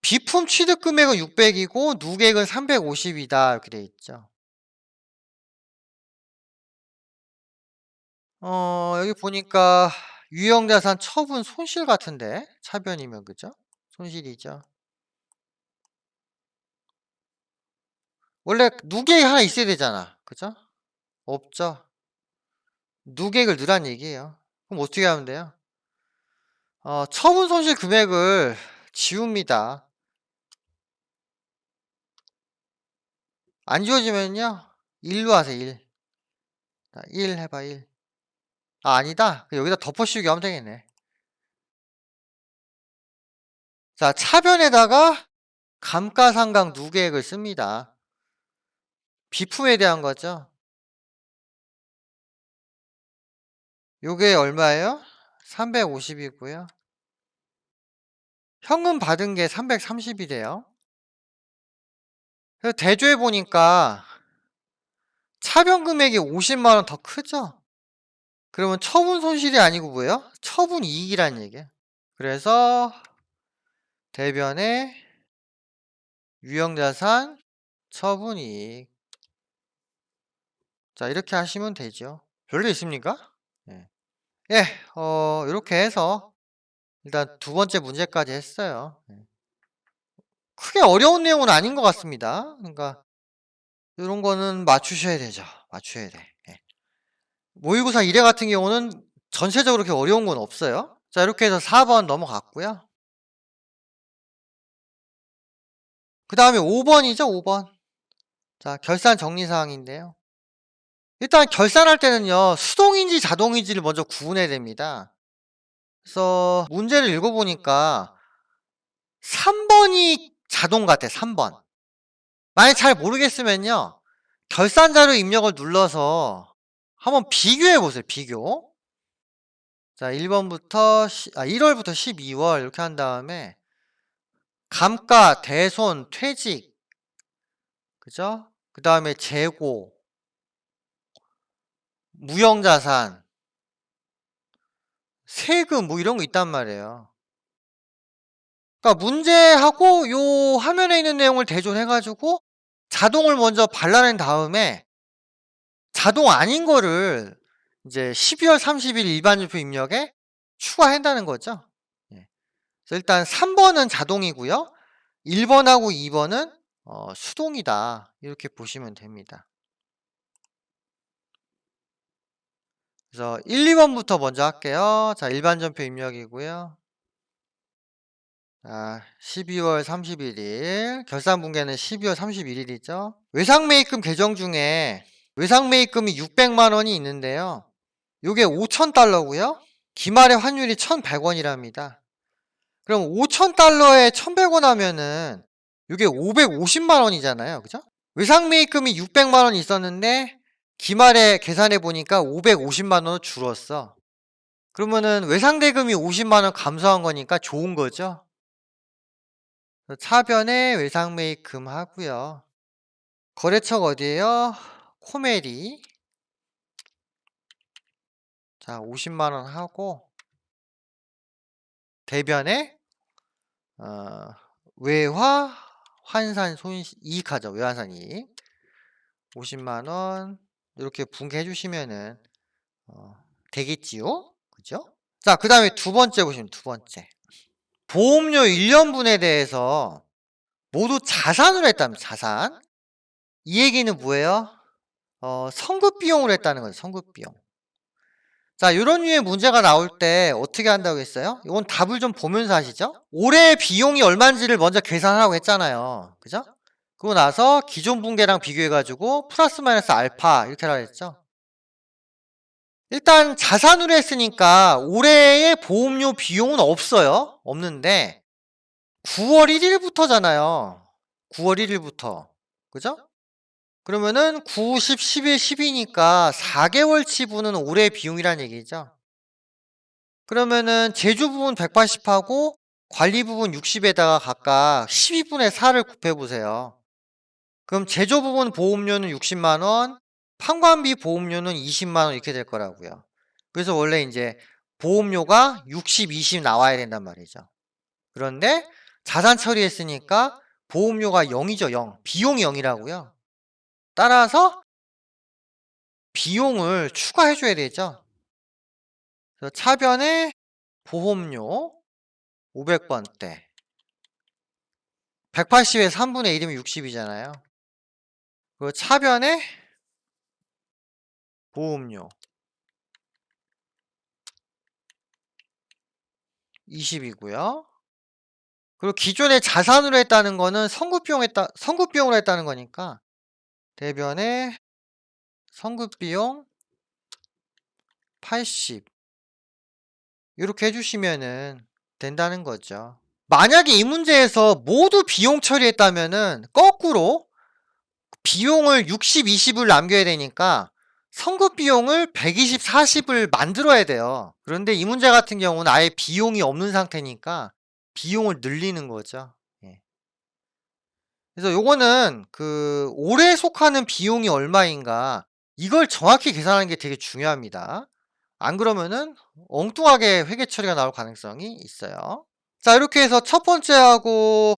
비품 취득 금액은 600이고 누계액은 350이다 이렇게 돼 있죠. 여기 보니까 유형자산 처분 손실 같은데 차변이면 그죠? 손실이죠. 원래 누계획 하나 있어야 되잖아. 그죠? 없죠. 누계획을 넣으란 얘기예요. 그럼 어떻게 하면 돼요? 처분 손실 금액을 지웁니다. 안 지워지면요. 1로 하세요. 1. 자, 1 해봐 1. 아, 아니다. 여기다 덮어씌우기 하면 되겠네. 자, 차변에다가 감가상각 누계획을 씁니다. 비품에 대한 거죠. 요게 얼마예요? 350이고요. 현금 받은 게 330이래요. 그래서 대조해 보니까 차변 금액이 50만 원 더 크죠? 그러면 처분 손실이 아니고 뭐예요? 처분 이익이란 얘기예요. 그래서 대변에 유형자산 처분 이익. 자, 이렇게 하시면 되죠. 별게 있습니까? 예. 예, 이렇게 해서 일단 두 번째 문제까지 했어요. 예. 크게 어려운 내용은 아닌 것 같습니다. 그러니까 이런 거는 맞추셔야 되죠. 맞춰야 돼. 예. 모의고사 1회 같은 경우는 전체적으로 그렇게 어려운 건 없어요. 자, 이렇게 해서 4번 넘어갔고요. 그 다음에 5번이죠, 5번. 자, 결산 정리사항인데요. 일단 결산할 때는요, 수동인지 자동인지를 먼저 구분해야 됩니다. 그래서 문제를 읽어보니까 3번이 자동 같아, 3번. 만약 잘 모르겠으면요, 결산자료 입력을 눌러서 한번 비교해 보세요, 비교. 자, 1번부터 1월부터 12월 이렇게 한 다음에 감가, 대손, 퇴직, 그죠? 그 다음에 재고, 무형자산, 세금 뭐 이런 거 있단 말이에요. 그러니까 문제하고 요 화면에 있는 내용을 대조해가지고 자동을 먼저 발라낸 다음에 자동 아닌 거를 이제 12월 30일 일반지표 입력에 추가한다는 거죠. 예. 그래서 일단 3번은 자동이고요. 1번하고 2번은 수동이다. 이렇게 보시면 됩니다. 그래서 1, 2번부터 먼저 할게요. 자, 일반전표 입력이고요. 자, 12월 31일. 결산분계는 12월 31일이죠. 외상매입금 계정 중에 외상매입금이 600만 원이 있는데요. 요게 5,000달러고요. 기말의 환율이 1,100원이랍니다. 그럼 5,000달러에 1,100원 하면은 요게 550만 원이잖아요. 그죠? 외상매입금이 600만 원 있었는데 기말에 계산해 보니까 550만 원으로 줄었어. 그러면은 외상대금이 50만 원 감소한 거니까 좋은 거죠. 차변에 외상매입금 하고요. 거래처가 어디에요? 코메리. 자, 50만 원 하고 대변에 외화 환산 손실 이익하죠. 외환산 이익. 50만 원 이렇게 분개해 주시면은 되겠지요. 그죠? 자, 그다음에 두 번째 보시면 두 번째. 보험료 1년분에 대해서 모두 자산으로 했답니다. 자산. 이 얘기는 뭐예요? 선급 비용으로 했다는 거죠. 선급 비용. 자, 요런 류의 문제가 나올 때 어떻게 한다고 했어요? 이건 답을 좀 보면서 하시죠. 올해 비용이 얼마인지를 먼저 계산하라고 했잖아요. 그죠? 그러고 나서 기존 분기랑 비교해 가지고 플러스 마이너스 알파 이렇게 하라고 했죠. 일단 자산으로 했으니까 올해의 보험료 비용은 없어요. 없는데 9월 1 일부터잖아요. 9월 1 일부터. 그죠? 그러면은 9, 10, 11, 12니까 4개월 치부는 올해 비용이란 얘기죠. 그러면은 제조 부분 180 하고 관리 부분 60에다가 각각 12분의 4를 곱해 보세요. 그럼 제조 부분 보험료는 60만 원, 판관비 보험료는 20만 원 이렇게 될 거라고요. 그래서 원래 이제 보험료가 60, 20 나와야 된단 말이죠. 그런데 자산 처리했으니까 보험료가 0이죠, 0. 비용이 0이라고요. 따라서 비용을 추가해 줘야 되죠. 그래서 차변에 보험료 500번대 180에 3분의 1이면 60이잖아요. 그리고 차변에 보험료 20이고요. 그리고 기존에 자산으로 했다는 거는 선급비용으로 했다는 거니까 대변에 선급비용 80 이렇게 해주시면은 된다는 거죠. 만약에 이 문제에서 모두 비용 처리했다면은 거꾸로 비용을 60, 20을 남겨야 되니까 선급 비용을 120, 40을 만들어야 돼요. 그런데 이 문제 같은 경우는 아예 비용이 없는 상태니까 비용을 늘리는 거죠. 예. 그래서 요거는 그 올해 속하는 비용이 얼마인가 이걸 정확히 계산하는 게 되게 중요합니다. 안 그러면은 엉뚱하게 회계 처리가 나올 가능성이 있어요. 자, 이렇게 해서 첫 번째하고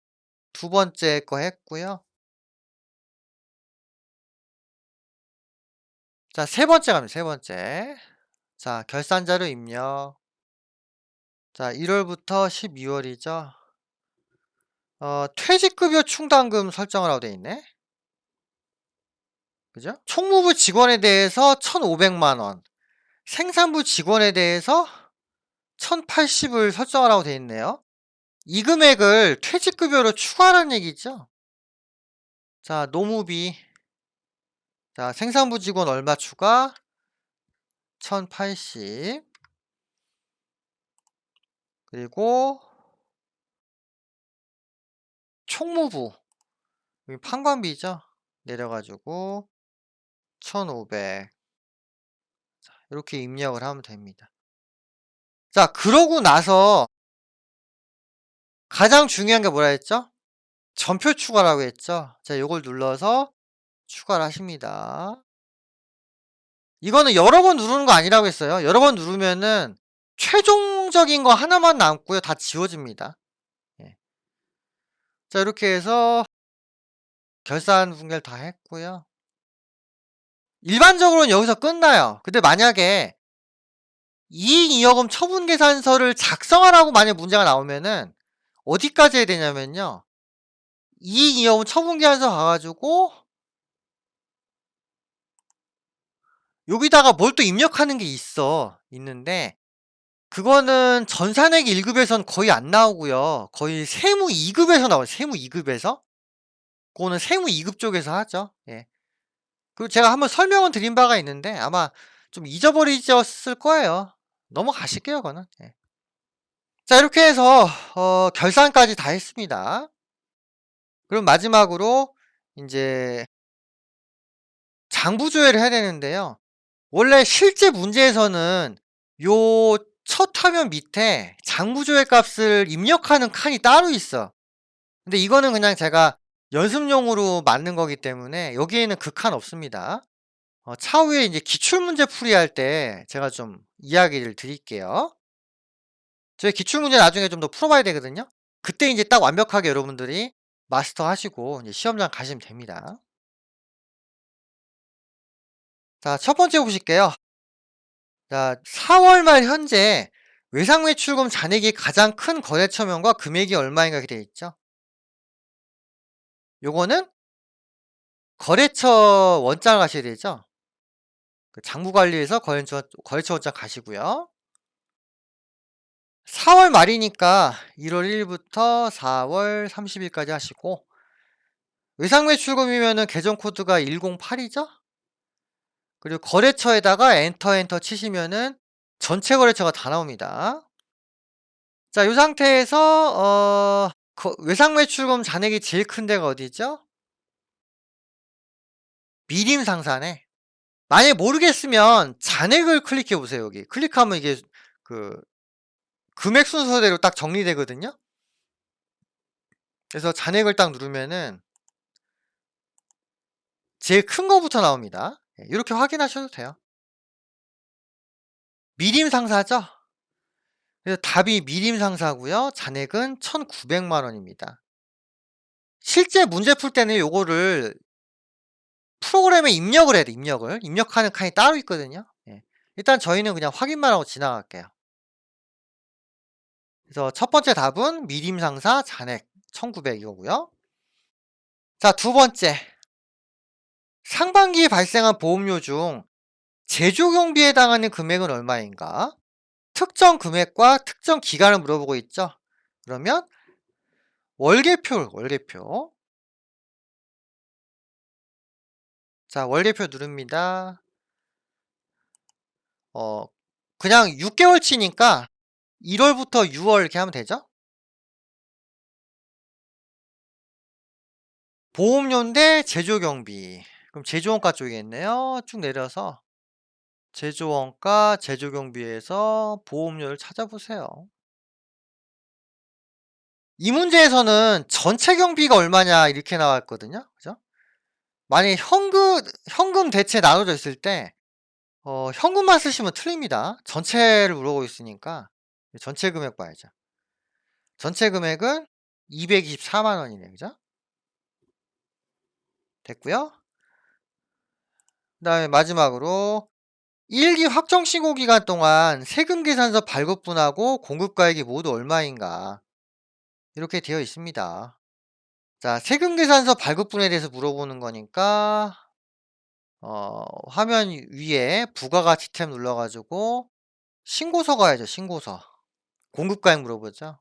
두 번째 거 했고요. 자, 세 번째 갑니다. 세 번째. 자, 결산자료 입력. 자, 1 월부터 12 월이죠. 퇴직급여 충당금 설정을 하고 돼 있네. 그죠? 총무부 직원에 대해서 1,500만 원, 생산부 직원에 대해서 1,080을 설정을 하고 돼 있네요. 이 금액을 퇴직급여로 추가하라는 얘기죠. 자, 노무비. 자, 생산부 직원 얼마 추가? 1,080. 그리고 총무부. 여기 판관비죠. 내려가지고 1,500. 이렇게 입력을 하면 됩니다. 자, 그러고 나서 가장 중요한 게 뭐라 했죠? 전표 추가라고 했죠? 자, 요걸 눌러서 추가를 하십니다. 이거는 여러 번 누르는 거 아니라고 했어요. 여러 번 누르면은 최종적인 거 하나만 남고요. 다 지워집니다. 예. 자, 이렇게 해서 결산 분결 다 했고요. 일반적으로는 여기서 끝나요. 근데 만약에 이익이여금 처분계산서를 작성하라고 만약 문제가 나오면은 어디까지 해야 되냐면요. 이익이여금 처분계산서 가가지고 여기다가 뭘 또 입력하는 게 있는데 그거는 전산액 1급에선 거의 안 나오고요. 거의 세무 2급에서 나와요. 세무 2급에서. 그거는 세무 2급 쪽에서 하죠. 예. 그리고 제가 한번 설명은 드린 바가 있는데 아마 좀 잊어버리셨을 거예요. 넘어가실게요, 그거는. 예. 자, 이렇게 해서 결산까지 다 했습니다. 그럼 마지막으로 인제 장부 조회를 해야 되는데요. 원래 실제 문제에서는 요 첫 화면 밑에 장부 조회 값을 입력하는 칸이 따로 있어. 근데 이거는 그냥 제가 연습용으로 만든 거기 때문에 여기에는 그 칸 없습니다. 차후에 이제 기출문제 풀이할 때 제가 좀 이야기를 드릴게요. 저희 기출문제 나중에 좀 더 풀어봐야 되거든요. 그때 이제 딱 완벽하게 여러분들이 마스터하시고 이제 시험장 가시면 됩니다. 자, 첫 번째 보실게요. 자, 4월 말 현재 외상매출금 잔액이 가장 큰 거래처명과 금액이 얼마인가 이렇게 되어 있죠. 요거는 거래처 원장을 하셔야 되죠. 그 장부관리에서 거래처원장 가시고요. 4월 말이니까 1월 1일부터 4월 30일까지 하시고, 외상매출금이면은 계정 코드가 108이죠? 그리고 거래처에다가 엔터 치시면은 전체 거래처가 다 나옵니다. 자, 이 상태에서 외상매출금 잔액이 제일 큰 데가 어디죠? 미림상사네. 만약에 모르겠으면 잔액을 클릭해 보세요. 여기 클릭하면 이게 그 금액 순서대로 딱 정리되거든요. 그래서 잔액을 딱 누르면은 제일 큰 거부터 나옵니다. 이렇게 확인하셔도 돼요. 미림상사죠? 그래서 답이 미림상사고요. 잔액은 1,900만 원입니다. 실제 문제 풀 때는 요거를 프로그램에 입력을 해야 돼. 입력하는 칸이 따로 있거든요. 일단 저희는 그냥 확인만 하고 지나갈게요. 그래서 첫 번째 답은 미림상사 잔액 1,900 이거고요. 자, 두 번째. 상반기에 발생한 보험료 중 제조경비에 해당하는 금액은 얼마인가? 특정 금액과 특정 기간을 물어보고 있죠. 그러면 월계표. 자, 월계표 누릅니다. 그냥 6개월치니까 1월부터 6월 이렇게 하면 되죠? 보험료인데 제조경비. 그럼 제조원가 쪽이겠네요. 쭉 내려서 제조원가, 제조경비에서 보험료를 찾아보세요. 이 문제에서는 전체 경비가 얼마냐 이렇게 나왔거든요. 그죠? 만약에 현금 대체 나눠져 있을 때 현금만 쓰시면 틀립니다. 전체를 물어보고 있으니까 전체 금액 봐야죠. 전체 금액은 224만 원이네요. 그죠? 됐고요. 그다음에 마지막으로 1기 확정 신고 기간 동안 세금 계산서 발급분하고 공급가액이 모두 얼마인가? 이렇게 되어 있습니다. 자, 세금 계산서 발급분에 대해서 물어보는 거니까 화면 위에 부가가치 탭 눌러가지고 신고서 가야죠. 신고서. 공급가액 물어보죠.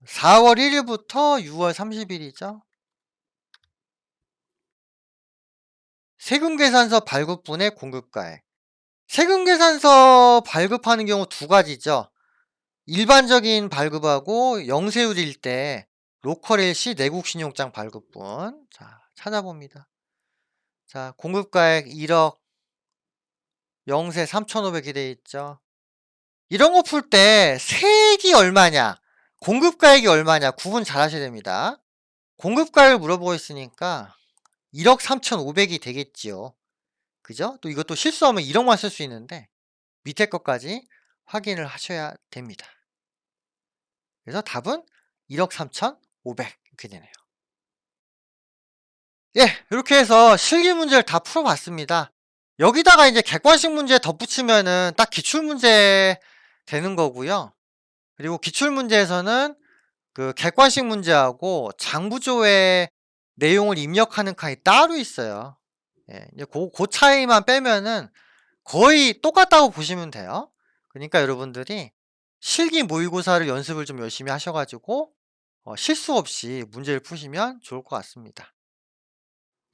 4월 1일부터 6월 30일이죠. 세금계산서 발급분의 공급가액. 세금계산서 발급하는 경우 두 가지죠. 일반적인 발급하고 영세율일 때 로컬일시 내국신용장 발급분. 자, 찾아봅니다. 자, 공급가액 1억 영세 3,500이 돼 있죠. 이런 거 풀 때 세액이 얼마냐, 공급가액이 얼마냐 구분 잘 하셔야 됩니다. 공급가액을 물어보고 있으니까 1억 3,500이 되겠지요. 그죠? 또 이것도 실수하면 1억만 쓸 수 있는데 밑에 것까지 확인을 하셔야 됩니다. 그래서 답은 1억 3,500 이렇게 되네요. 예, 이렇게 해서 실기 문제를 다 풀어봤습니다. 여기다가 이제 객관식 문제 덧붙이면은 딱 기출문제 되는 거고요. 그리고 기출문제에서는 그 객관식 문제하고 장부조의 내용을 입력하는 칸이 따로 있어요. 예, 이제 그 차이만 빼면은 거의 똑같다고 보시면 돼요. 그러니까 여러분들이 실기 모의고사를 연습을 좀 열심히 하셔가지고 실수 없이 문제를 푸시면 좋을 것 같습니다.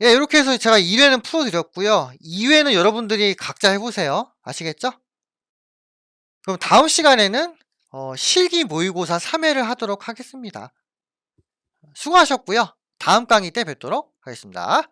예, 이렇게 해서 제가 1회는 풀어드렸고요. 2회는 여러분들이 각자 해보세요. 아시겠죠? 그럼 다음 시간에는 실기 모의고사 3회를 하도록 하겠습니다. 수고하셨고요. 다음 강의 때 뵙도록 하겠습니다.